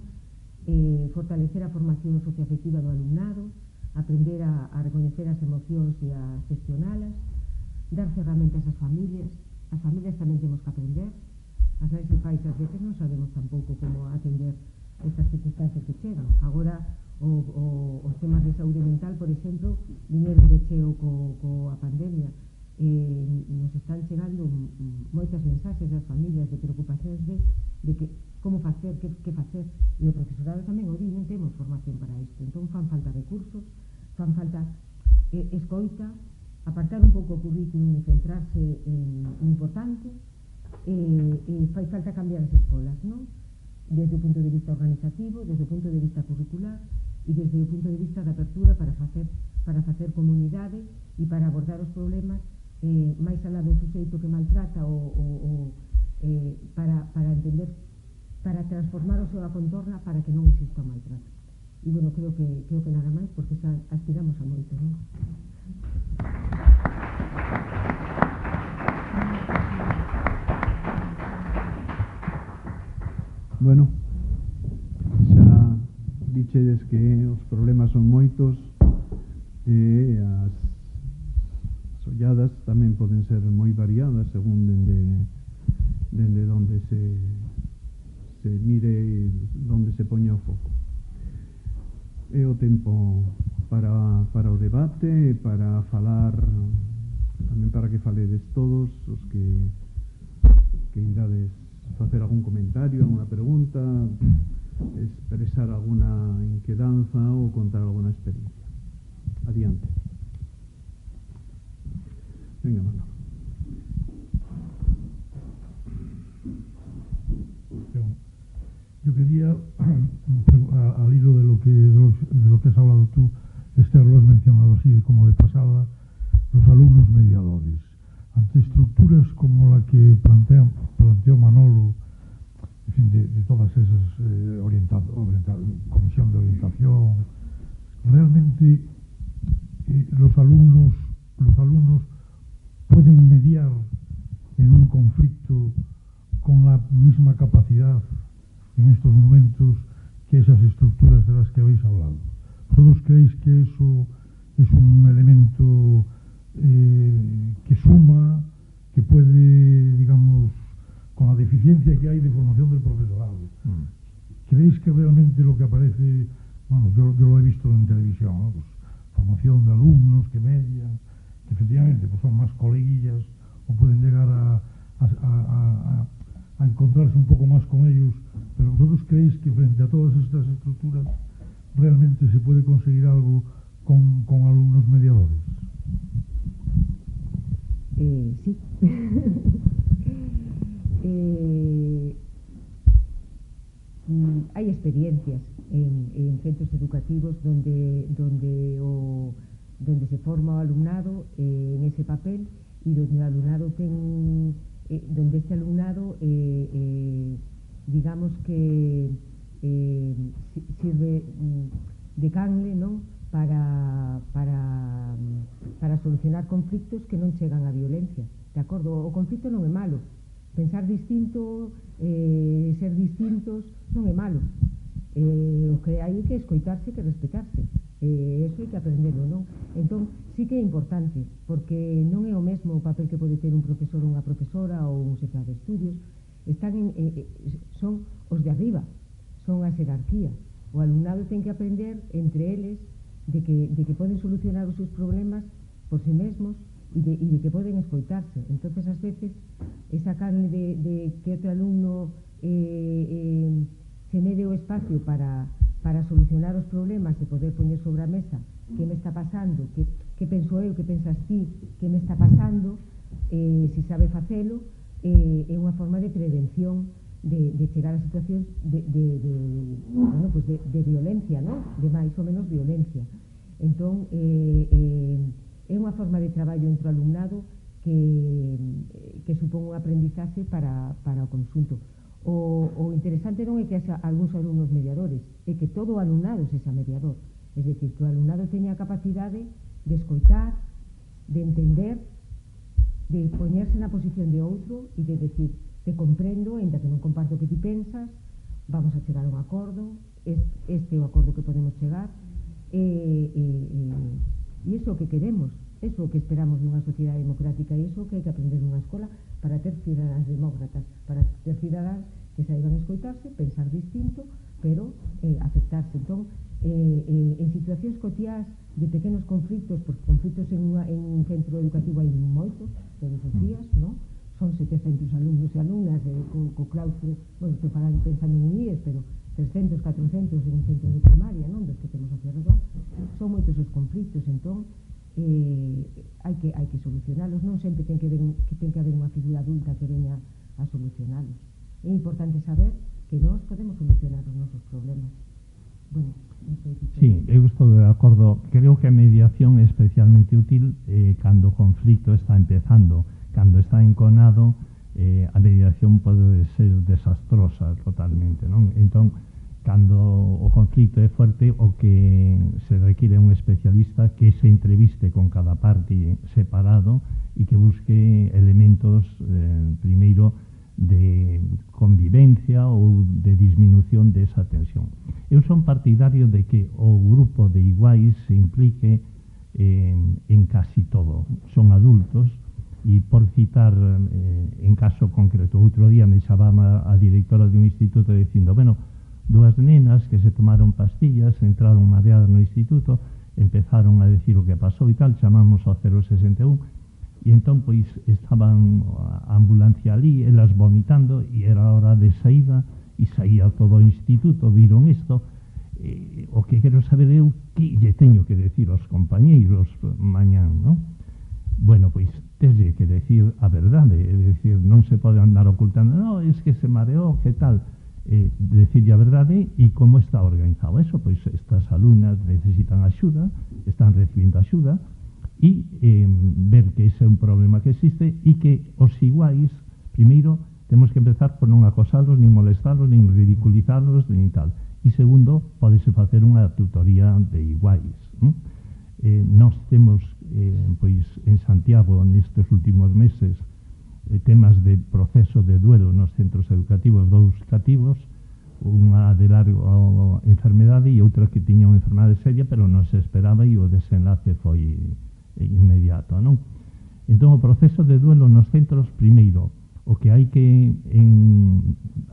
fortalecer a formación socioafectiva do alumnado, aprender a recoñecer as emocións e a gestionalas, dar ferramentas ás familias tamén temos que aprender, as nais e pais ás veces non sabemos tampouco como atender estas circunstancias que chegan. Agora, os temas de saúde mental, por exemplo, viñeron de cheo coa pandemia. Nos están chegando moitas mensaxes das familias de preocupacións de que como facer, que facer, e o profesorado tamén o di, non temos formación para isto, entón fan falta recursos, fan falta escoita, apartar un pouco o currículum e centrarse en importante, fai falta cambiar as escolas, non? Desde o punto de vista organizativo, desde o punto de vista curricular e desde o punto de vista da apertura para facer comunidade e para abordar os problemas máis alá do suxeito que maltrata para entender, para transformar o seu a contorna para que non exista o maltrato. E, bueno, creo que nada máis, porque xa aspiramos a moito, non? Bueno, xa dichedes que os problemas son moitos e as olladas tamén poden ser moi variadas según dende onde se mire e onde se poña o foco. É o tempo para o debate, para falar, tamén para que faledes todos os que irades facer algún comentario, alguna pregunta, expresar alguna inquedanza ou contar alguna experiencia. Adiante. Venga, Manolo. Yo quería, al hilo de lo que has hablado tú, Esther, lo has mencionado así como de pasada, los alumnos mediadores. Ante estructuras como la que planteó Manolo, en fin, de todas esas comisión de orientación, realmente los alumnos pueden mediar en un conflicto con la misma capacidad en estos momentos que esas estructuras de las que habéis hablado. ¿Todos creéis que eso es un elemento que suma, que puede, digamos, con la deficiencia que hay de formación del profesorado? ¿Creéis que realmente lo que aparece, bueno, yo lo he visto en televisión, ¿no? Pues, formación de alumnos que median, que efectivamente pues son más coleguillas o pueden llegar a encontrarse un poco más con ellos, pero ¿vosotros creéis que frente a todas estas estructuras realmente se puede conseguir algo con alumnos mediadores? Sí. Hay experiencias en centros educativos donde se forma o alumnado en ese papel e donde o alumnado donde este alumnado digamos que sirve de canle, non? Para solucionar conflictos que non chegan á violencia, de acordo? O conflicto non é malo, pensar distinto, ser distintos non é malo, o que hai que escoitarse, que respetarse, eso hai que aprendelo, non? Entón, sí que é importante, porque non é o mesmo o papel que pode ter un profesor ou unha profesora ou un secretario de estudios, son os de arriba, son a jerarquía. O alumnado ten que aprender entre eles de que poden solucionar os seus problemas por si mesmos e de que poden escoitarse. Entonces, ás veces, esa carne de que outro alumno se mede o espacio para solucionar os problemas e poder poñer sobre a mesa que me está pasando, que penso eu, que pensas ti, que me está pasando, si sabe facelo, é unha forma de prevención de chegar a situacións de violencia, ¿no? De máis ou menos violencia. Entón, é unha forma de traballo entre o alumnado que supón un aprendizaje para o conxunto. O interesante non é que haxa algúns alumnos mediadores, é que todo o alumnado sexa mediador, é dicir, que o alumnado teña a capacidade de escoitar, de entender, de poñerse na posición de outro e de decir, te comprendo, ainda que non comparto o que ti pensas, vamos a chegar a un acordo, este é o acordo que podemos chegar, e iso que queremos, iso que esperamos dunha sociedade democrática, e iso que hai que aprender nunha escola para ter cidadáns demócratas, para ter cidadáns que saiban escoitarse, pensar distinto, pero aceptarse. Entón, en situacións cotiás de pequenos conflictos, porque conflictos en un centro educativo hai moitos, todos os días, non? Son 700 alumnos e alumnas co claustro, bueno, estou pensando en un IES, pero 300, 400 en un centro de primaria, non? Dos que temos aquí alrededor. Son moitos os conflictos, entón hai que solucionalos, non sempre ten que haber unha figura adulta que veña a solucionalos. É importante saber que nós podemos solucionar os nosos problemas. Bueno, sí, eu estou de acordo. Creo que a mediación é especialmente útil cando o conflicto está empezando. Cando está enconado, a mediación pode ser desastrosa totalmente, non? Entón, cando o conflicto é fuerte, o que se requiere un especialista que se entreviste con cada parte separado e que busque elementos, primeiro, de convivencia ou de disminución desa tensión. Eu son partidario de que o grupo de iguais se implique en casi todo. Son adultos e, por citar en caso concreto, outro día me chamaba a directora de un instituto dicindo, bueno, dúas nenas que se tomaron pastillas, entraron mareadas no instituto, empezaron a decir o que pasou e tal, chamamos ao 061, e entón, pois, estaban a ambulancia ali, elas vomitando, e era hora de saída, e saía todo o instituto, viron isto, o que quero saber eu, que lle teño que decir aos compañeiros mañán, non? Bueno, pois, teslle que decir a verdade, é dicir, non se pode andar ocultando, no, es que se mareou, que tal, decirlle a verdade e como está organizado eso, pois estas alumnas necesitan axuda, están recibindo axuda, e ver que ese é un problema que existe e que os iguais, primeiro, temos que empezar por non acosalos, nin molestalos, nin ridiculizarlos, nin tal. E segundo, podese facer unha tutoría de iguais. Nós temos, pois, en Santiago, nestes últimos meses, temas de proceso de duelo nos centros educativos, dous cativos, unha de larga enfermedade e outra que tiña unha enfermedade seria, pero non se esperaba e o desenlace foi inmediato, non? Entón, o proceso de duelo nos centros, primeiro, o que hai que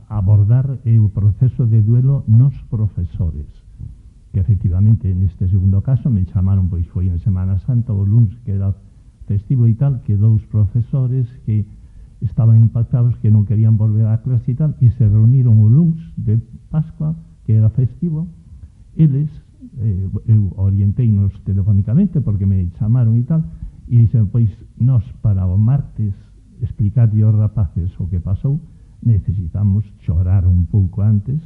abordar é o proceso de duelo nos profesores, que efectivamente neste segundo caso me chamaron, pois foi en Semana Santa, o luns que era festivo e tal, que dous profesores que estaban impactados, que non querían volver á clase e tal, e se reuniron o luns de Pascua, que era festivo, eles, eu orienteinos telefónicamente porque me chamaron e tal, e dixen, pois, nós para o martes explicarlle aos rapaces o que pasou, necesitamos chorar un pouco antes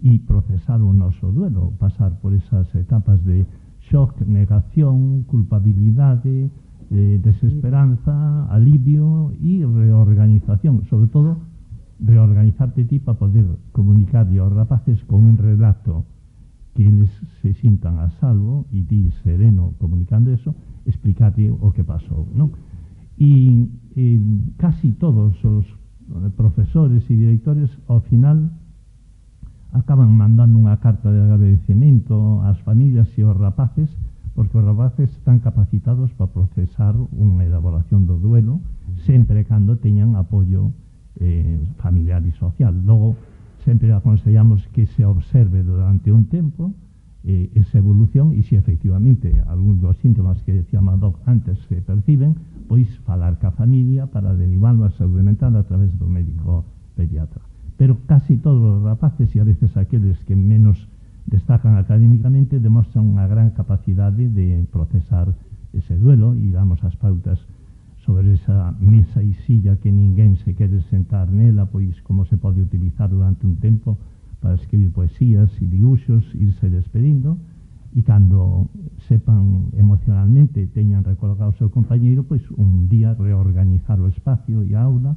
e procesar o noso duelo, pasar por esas etapas de shock, negación, culpabilidade, desesperanza, alivio e reorganización. Sobre todo, reorganizarte ti para poder comunicarlle aos rapaces con un relato que eles se sintan a salvo e ti sereno comunicando eso, explicarlle o que pasou, non? E casi todos os profesores e directores ao final acaban mandando unha carta de agradecemento ás familias e aos rapaces, porque os rapaces están capacitados para procesar unha elaboración do duelo sempre cando teñan apoio familiar e social. Logo, sempre aconsellamos que se observe durante un tempo esa evolución e se efectivamente algún dos síntomas que decía Madoc antes se perciben, pois falar ca familia para derivarlo a saúde mental a través do médico pediatra. Pero casi todos os rapaces e a veces aqueles que menos destacan académicamente demostran unha gran capacidade de procesar ese duelo e damos as pautas sobre esa mesa e silla que ninguén se quere sentar nela, pois como se pode utilizar durante un tempo para escribir poesías e dibuxos, irse despedindo, e cando sepan emocionalmente teñan recolocado o seu compañeiro, pois un día reorganizar o espacio e a aula,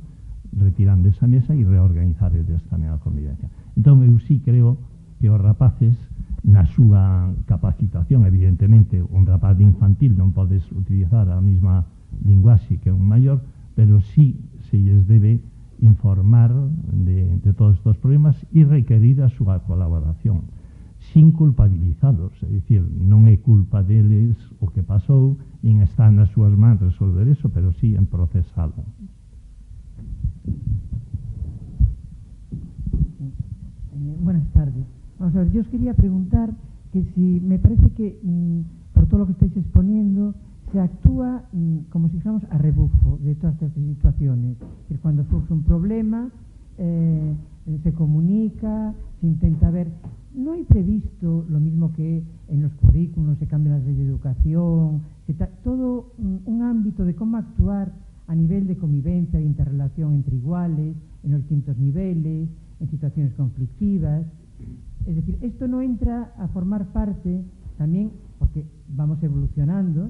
retirando esa mesa e reorganizar tamén a convivencia. Entón eu sí creo que os rapaces, na súa capacitación, evidentemente un rapaz de infantil non podes utilizar a mesma linguaxe que un maior, pero sí se lles debe informar de todos estes problemas e requerir a súa colaboración sin culpabilizados, é dicir, non é culpa deles o que pasou, nin está nas súas mans resolver eso, pero sí en procesalo. Buenas tardes. Vamos a ver, yo os quería preguntar que si me parece que por todo lo que estáis exponiendo se actúa como si dijéramos a rebufo de todas estas situaciones. Es cuando surge un problema, se comunica, se intenta ver. ¿No hay previsto lo mismo que en los currículos se cambian las leyes de educación, todo un ámbito de cómo actuar a nivel de convivencia, de interrelación entre iguales, en los distintos niveles, en situaciones conflictivas? Es decir, esto no entra a formar parte también, porque vamos evolucionando,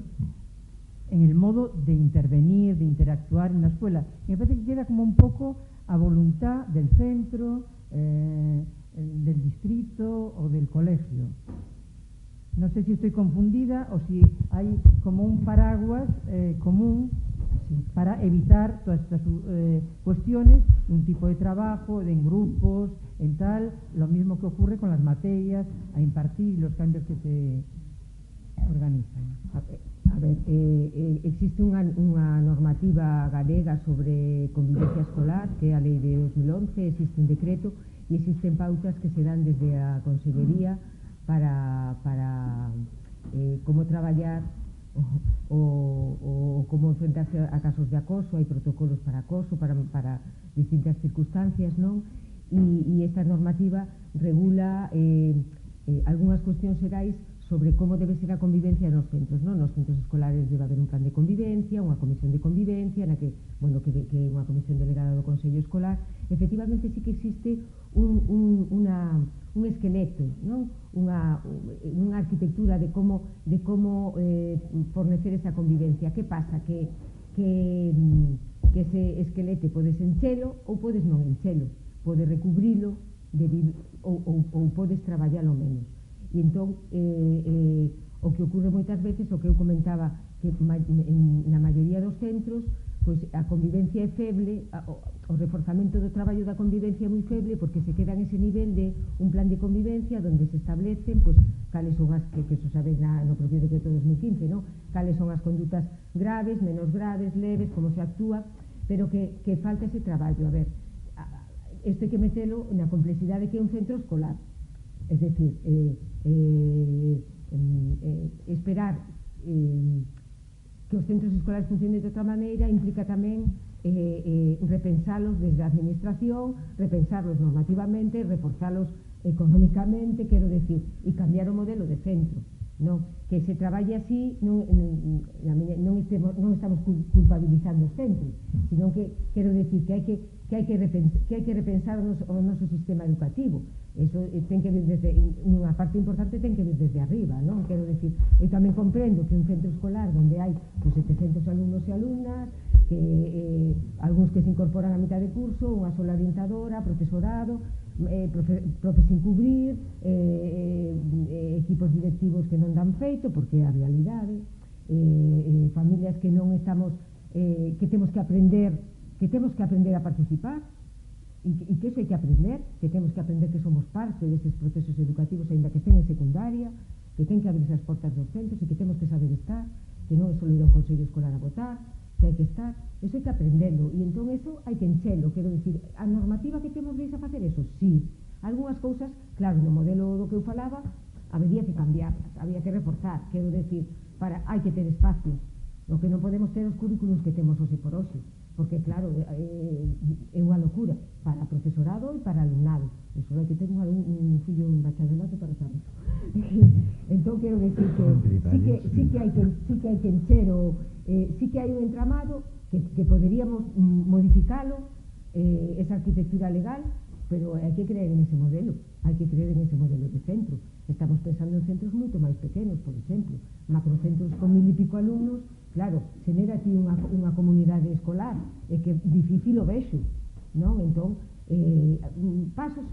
en el modo de intervenir, de interactuar en la escuela. Y me parece que queda como un poco a voluntad del centro, del distrito o del colegio. No sé si estoy confundida o si hay como un paraguas común para evitar todas estas cuestiones de un tipo de trabajo, en grupos, en tal, lo mismo que ocurre con las materias a impartir y los cambios que se organizan. A ver, existe unha normativa galega sobre convivencia escolar, que é a lei de 2011, existe un decreto e existen pautas que se dan desde a Consellería para como traballar o como enfrentarse a casos de acoso. Hai protocolos para acoso, para distintas circunstancias, non? E esta normativa regula algunhas cuestións xerais sobre como debe ser a convivencia nos centros, non? Nos centros escolares debe haber un plan de convivencia, unha comisión de convivencia, na que, bueno, que é unha comisión delegada do Consello Escolar. Efectivamente, sí que existe un esqueleto, non? Unha arquitectura de como fornecer esa convivencia. Que pasa? Que ese esquelete podes enchelo ou podes non enchelo, podes recubrilo ou podes traballalo menos. E entón, o que ocurre moitas veces, o que eu comentaba, que na maioría dos centros, pois a convivencia é feble, o reforzamento do traballo da convivencia é moi feble, porque se queda en ese nivel de un plan de convivencia onde se establecen, pois, cales son as, que eso sabes no propio decreto 2015, non? Cales son as condutas graves, menos graves, leves, como se actúa, pero que falta ese traballo. A ver, isto hai que metelo na complexidade que é un centro escolar. Es decir, esperar que os centros escolares funcionen de outra maneira implica tamén repensalos desde a administración, repensarlos normativamente, reforzalos económicamente, quero decir, e cambiar o modelo de centro, non? Que se traballe así non estamos culpabilizando os centros, sino que quero decir que hai que repensar o noso sistema educativo, Eso ten que vir desde unha parte importante, ten que vir desde arriba, non? Quero decir, eu tamén comprendo que un centro escolar onde hai 700 alumnos e alumnas, que algúns que se incorporan a mitad de curso, unha sola orientadora, profesorado, profes sin cubrir, equipos directivos que non dan feito porque é a realidade, familias que non estamos, que temos que aprender a participar, e que eso hai que aprender, que temos que aprender que somos parte deses procesos educativos, aínda que estén en secundaria, que ten que abrirse as portas dos centros e que temos que saber estar, que non é só ir a un consello escolar a votar, que hai que estar, eso hai que aprendelo, e entón eso hai que enchelo, quero dicir, a normativa que temos deixa facer eso, sí, algunhas cousas, claro, no modelo do que eu falaba, habería que cambiarlas, había que reforzar, quero dicir, hai que ter espacios, o que non podemos ter os currículos que temos hoxe por hoxe, porque claro, é unha locura para profesorado e para alumnado, e só hai que ter un fillo en bacharelato para saber. Entón quero decir que sí que hai que encher sí que hai un entramado que poderíamos modificalo, esa arquitectura legal, pero hai que creer en ese modelo, de centro. Estamos pensando en centros moito máis pequenos, por exemplo, macrocentros con 1000 e pico alumnos. Claro, xenera aquí unha comunidade escolar, é que difícil o vexo, non? Entón, pasos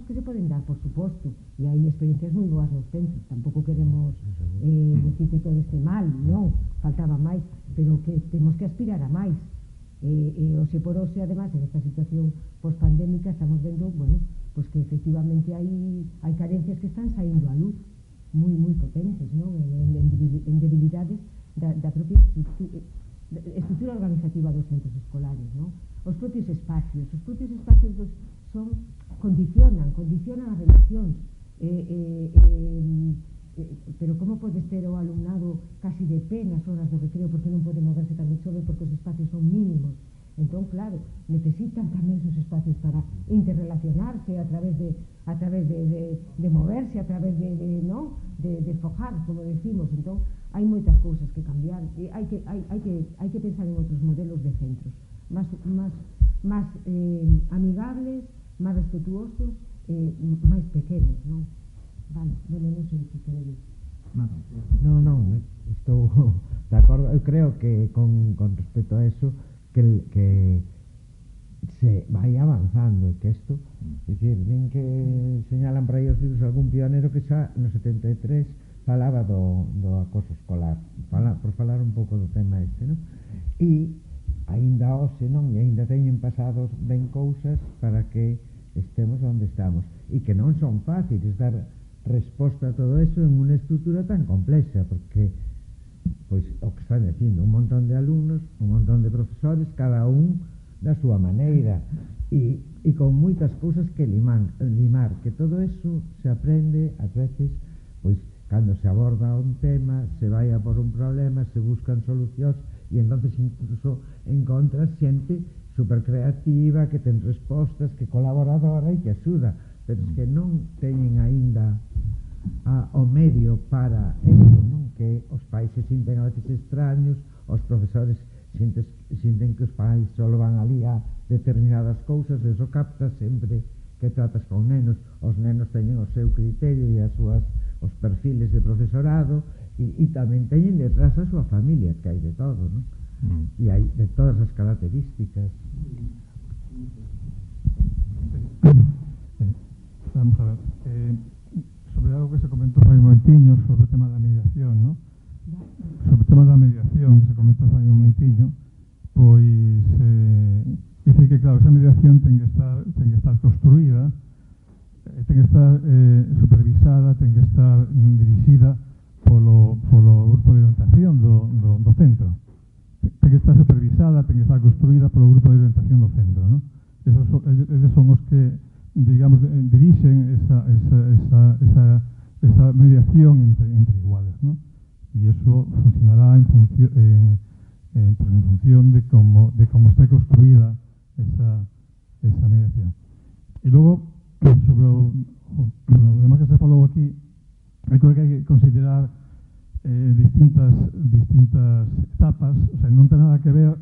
que se poden dar, por suposto, e hai experiencias moi boas nos centros, tampouco queremos decir que todo este mal, non, faltaba máis, pero que temos que aspirar a máis, hoxe por hoxe, además, en esta situación pospandémica, estamos vendo, bueno, pues que efectivamente hai carencias que están saindo á luz, moi potentes, non? En debilidades da propia estrutura organizativa dos centros escolares, non? Os propios espacios condicionan as relacións, pero como podes ter o alumnado casi de pé nas horas do recreo porque non pode moverse cando chove porque os espacios son mínimos? Entón, claro, necesitan tamén esos espacios para interrelacionarse a través de moverse, a través de fojar, como decimos. Entón, hai moitas cousas que cambiar e hai que pensar en outros modelos de centros máis amigables, máis respetuosos, máis pequenos, non? Vale, bueno, non sei se queredes. Non, estou de acordo. Eu creo que con respecto a eso que se vai avanzando, que isto, dicir, ven que señalan para aí os libros algún pionero que xa no 73 falaba do acoso escolar, por falar un pouco do tema este, non? E aínda hoxe, non? E aínda teñen pasados ben cousas para que estemos onde estamos, e que non son fáciles dar resposta a todo eso en unha estrutura tan complexa, porque pois o que están dicindo, un montón de alumnos, un montón de profesores, cada un da súa maneira, e con moitas cousas que limar, que todo eso se aprende ás veces, pois cando se aborda un tema, se vai a por un problema, se buscan solucións, e entonces incluso encontras xente super creativa, que ten respostas, que colaboradora e que axuda, pero es que non teñen aínda o medio para eso, non? Que os pais se sinten a veces extraños, os profesores sinten que os pais só van ali a determinadas cousas, eso capta sempre que tratas con nenos, os nenos teñen o seu criterio e os perfiles de profesorado, e tamén teñen detrás a súa familia, que hai de todo, non? E hai de todas as características. Vamos a ver, sobre algo que se comentou fai un momentiño, sobre o tema da mediación, ¿no? Sobre o tema da mediación que se comentou fai un momentiño, pois dicir que claro, esa mediación ten que estar construída, ten que estar supervisada, ten que estar dirixida polo grupo de orientación do centro. Ten que estar supervisada, ten que estar construída polo grupo de orientación do centro, ¿no? Eles son os que, digamos, dirixen esa mediación entre iguales, ¿no? Y eso funcionará en función de cómo esté construida esa mediación. Y luego, sobre lo demás que se falou aquí, creo que hai que considerar distintas etapas, o sea, non ten nada que ver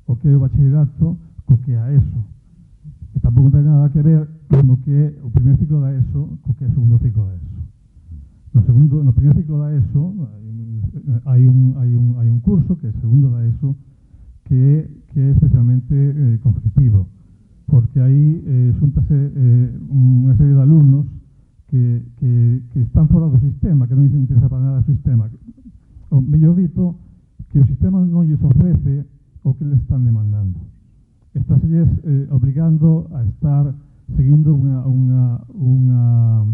o que é o bachillerato co que é a ESO. tampouco ten nada que ver no que é o primeiro ciclo da ESO co que é o segundo ciclo da ESO. No primeiro ciclo da ESO hai un curso que é o segundo da ESO que é especialmente conflictivo, porque aí xuntase unha serie de alumnos que están fora do sistema, que non lles interesa para nada o sistema. O mellor dito, que o sistema non lles ofrece o que les están demandando. Estáselles obligando a estar seguindo unha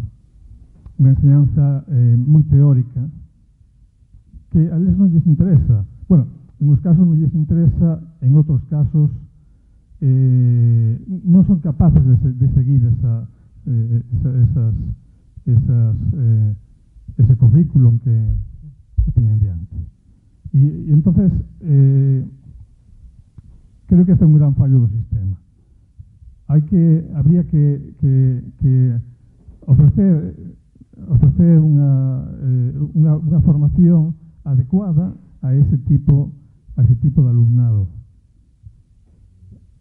enseñanza moi teórica que a eles non lles interesa. Bueno, en uns casos non lles interesa, en outros casos non son capaces de seguir ese currículum que teñen diante. E entonces creo que este é un gran fallo do sistema. Habría que ofrecer unha formación adecuada a ese tipo de alumnado.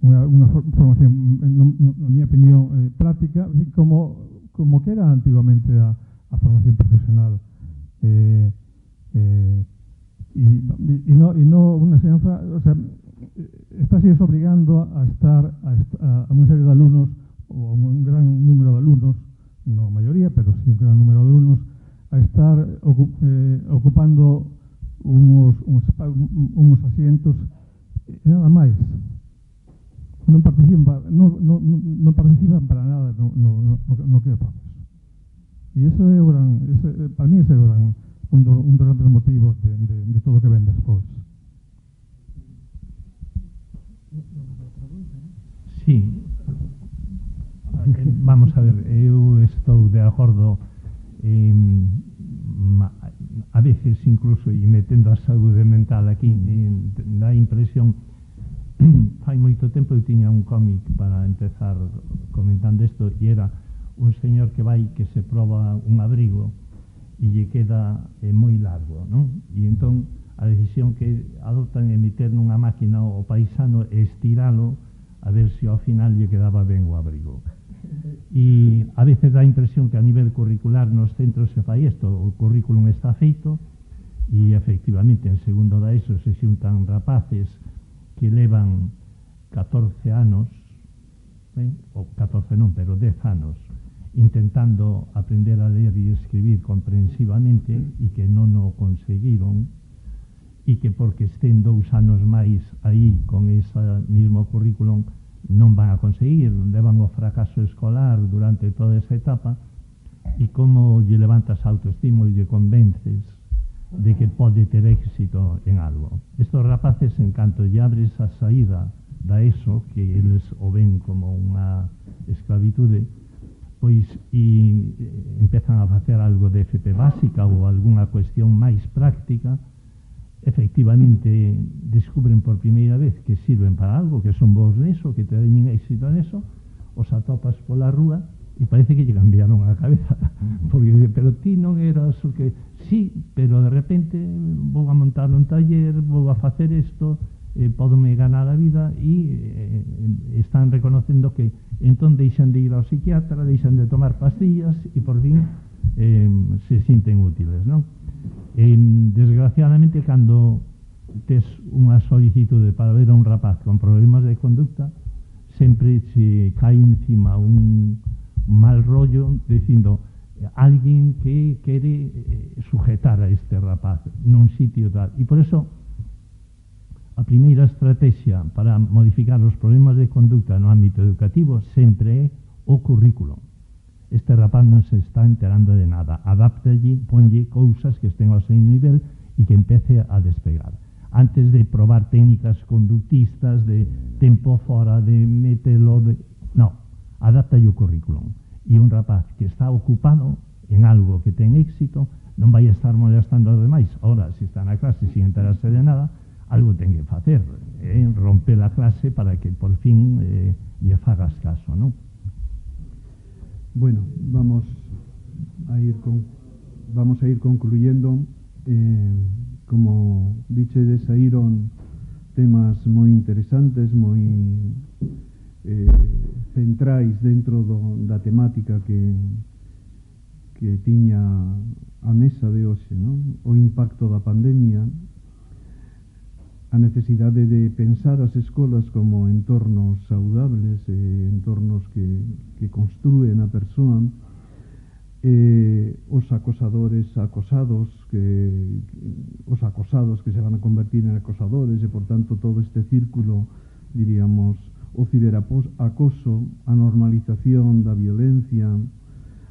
Unha formación, na miña opinión, práctica, como que era antiguamente a formación profesional. Y no unha enseñanza, o sea, estás obligando a estar a unha serie de alumnos, ou a un gran número de alumnos, non a maioría, pero sí un gran número de alumnos, a estar ocupando uns asientos e nada máis. Non participan para nada no que é o proceso. E iso é para mí ese é un dos grandes motivos de todo o que ven despois. Sí. Vamos a ver, eu estou de acordo a veces incluso, e metendo a saúde mental aquí, dá impresión. Fai moito tempo eu tiña un cómic para empezar comentando isto, e era un señor que vai que se proba un abrigo e lle queda moi largo, non? E entón a decisión que adoptan é meter nunha máquina o paisano e estiralo a ver se ao final lle quedaba ben o abrigo. E a veces dá a impresión que a nivel curricular nos centros se fai isto, o currículum está feito e efectivamente en segundo da ESO se xuntan rapaces que levan 14 anos, ou 14 non, pero 10 anos, intentando aprender a ler e escribir comprensivamente e que non o conseguiron, e que porque estén 2 anos máis aí con ese mismo currículum non van a conseguir, levan o fracaso escolar durante toda esa etapa. E como lle levantas autoestima e lle convences de que pode ter éxito en algo. Estos rapaces, en canto lle abres a saída da ESO, que eles o ven como unha esclavitude, pois empezan a facer algo de FP básica ou algunha cuestión máis práctica, efectivamente descubren por primeira vez que sirven para algo, que son bons neso, que teñen éxito neso, os atopas pola rúa e parece que lle cambiaron a cabeza, porque pero ti non eras o que... Sí, pero de repente vou a montar un taller, vou a facer isto, podome ganar a vida, e están reconocendo que entón deixan de ir ao psiquiatra, deixan de tomar pastillas e por fin se sinten útiles, non? Desgraciadamente, cando tes unha solicitude para ver a un rapaz con problemas de conducta, sempre se cae encima un mal rollo dicindo alguén que quere sujetar a este rapaz nun sitio tal. E por eso a primeira estrategia para modificar os problemas de conducta no ámbito educativo sempre é o currículo. Este rapaz non se está enterando de nada, adáptalle, ponlle cousas que estén ao seu nivel e que empece a despegar. Antes de probar técnicas conductistas, de tempo fora, de mételo, no, adáptalle o currículum. E un rapaz que está ocupado en algo que ten éxito non vai estar molestando aos demais. Ahora, se está na clase sin enterarse de nada, algo ten que facer, romper a clase para que por fin lle fagas caso, non? Bueno, vamos a ir concluyendo. Como bichedes, saíron temas moi interesantes, moi centrais dentro da temática que tiña a mesa de hoxe, non? O impacto da pandemia, a necesidade de pensar as escolas como entornos saudables, entornos que construen a persoa, os acosadores acosados, os acosados que se van a convertir en acosadores, e por tanto todo este círculo, diríamos, o ciberacoso, a normalización da violencia,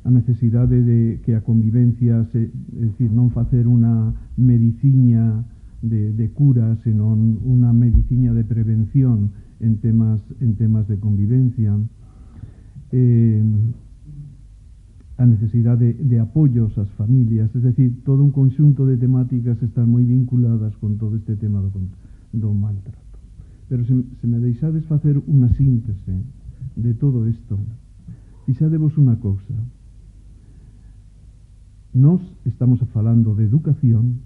a necesidade de que a convivencia, é dicir, non facer unha mediciña de cura, senón unha mediciña de prevención en temas de convivencia, a necesidade de apoios ás familias, es decir, todo un conxunto de temáticas están moi vinculadas con todo este tema do maltrato. Pero se me deixades facer unha síntese de todo isto, fixadevos unha cousa. Nós estamos falando de educación,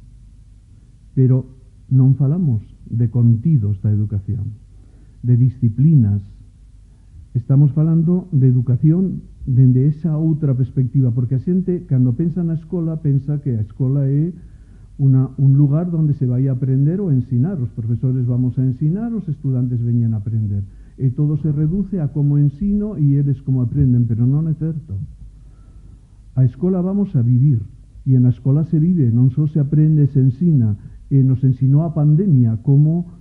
pero non falamos de contidos da educación, de disciplinas. Estamos falando de educación dende esa outra perspectiva, porque a xente, cando pensa na escola, pensa que a escola é un lugar onde se vai a aprender ou ensinar. Os profesores vamos a ensinar, os estudantes veñen a aprender. E todo se reduce a como ensino e eles como aprenden, pero non é certo. A escola vamos a vivir, e na escola se vive, non só se aprende, se ensina, e nos ensinou a pandemia como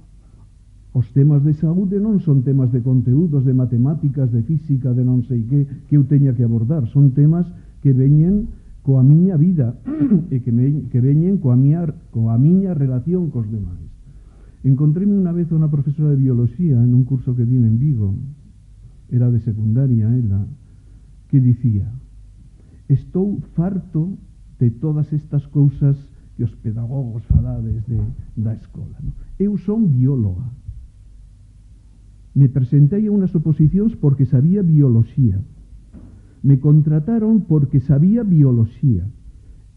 os temas de saúde non son temas de conteúdos, de matemáticas, de física, de non sei que eu teña que abordar, son temas que veñen coa miña vida e que veñen coa miña relación cos demais. Encontréme unha vez unha profesora de bioloxía en un curso que din en Vigo, era de secundaria ela, que dicía: estou farto de todas estas cousas que os pedagogos falades da escola. Eu son bióloga. Me presentei a unhas oposicións porque sabía bioloxía. Me contrataron porque sabía bioloxía.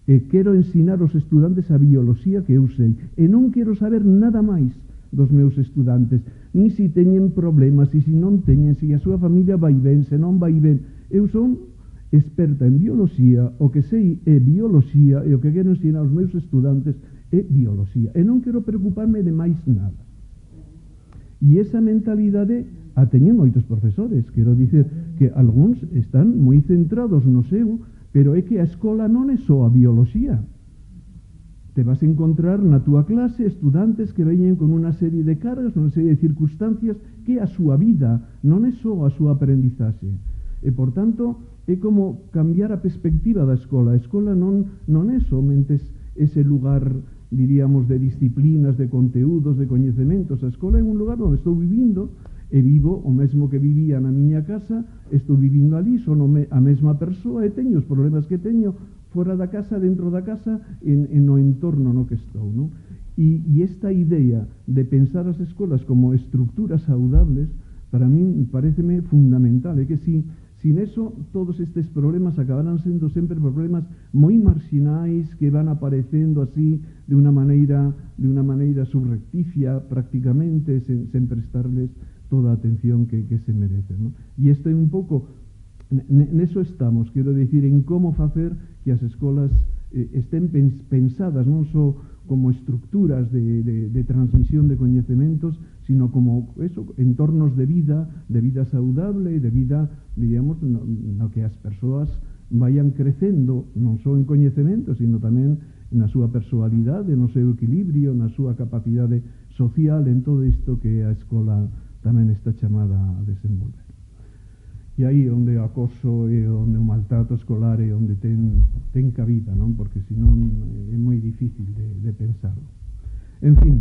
E quero ensinar aos estudantes a bioloxía que eu sei. E non quero saber nada máis dos meus estudantes, nin se teñen problemas, e se non teñen, se a súa familia vai ben, se non vai ben. Eu son experta en bioloxía, o que sei é bioloxía, e o que quero ensinar aos meus estudantes é bioloxía. E non quero preocuparme de máis nada. E esa mentalidade a teñen moitos profesores. Quero dicer que algúns están moi centrados no seu, pero é que a escola non é só a bioloxía. Te vas a encontrar na túa clase estudantes que veñen con unha serie de cargas, unha serie de circunstancias que a súa vida, non é só a súa aprendizaxe. E, por tanto, é como cambiar a perspectiva da escola. A escola non é somente ese lugar, diríamos, de disciplinas, de conteúdos, de coñecementos. A escola é un lugar onde estou vivindo e vivo o mesmo que vivía na miña casa, estou vivindo ali, son a mesma persoa e teño os problemas que teño fora da casa, dentro da casa, no entorno no que estou, non? E esta idea de pensar as escolas como estructuras saudables, para min pareceme fundamental, é que sin eso todos estes problemas acabarán sendo sempre problemas moi marxinais que van aparecendo así de unha maneira subrepticia prácticamente, sen prestarles toda a atención que se merecen, ¿no? E isto é un pouco, neso estamos, quero dicir, en como facer que as escolas estén pensadas non só como estructuras de transmisión de coñecementos, sino como eso, entornos de vida saudable, de vida, diríamos, no que as persoas vayan crecendo, non só en coñecementos, sino tamén na súa persoalidade, no seu equilibrio, na súa capacidade social, en todo isto que a escola tamén está chamada a desenvolver. E aí onde o acoso e onde o maltrato escolar é onde ten cabida, non? Porque senón é moi difícil de pensarlo. En fin,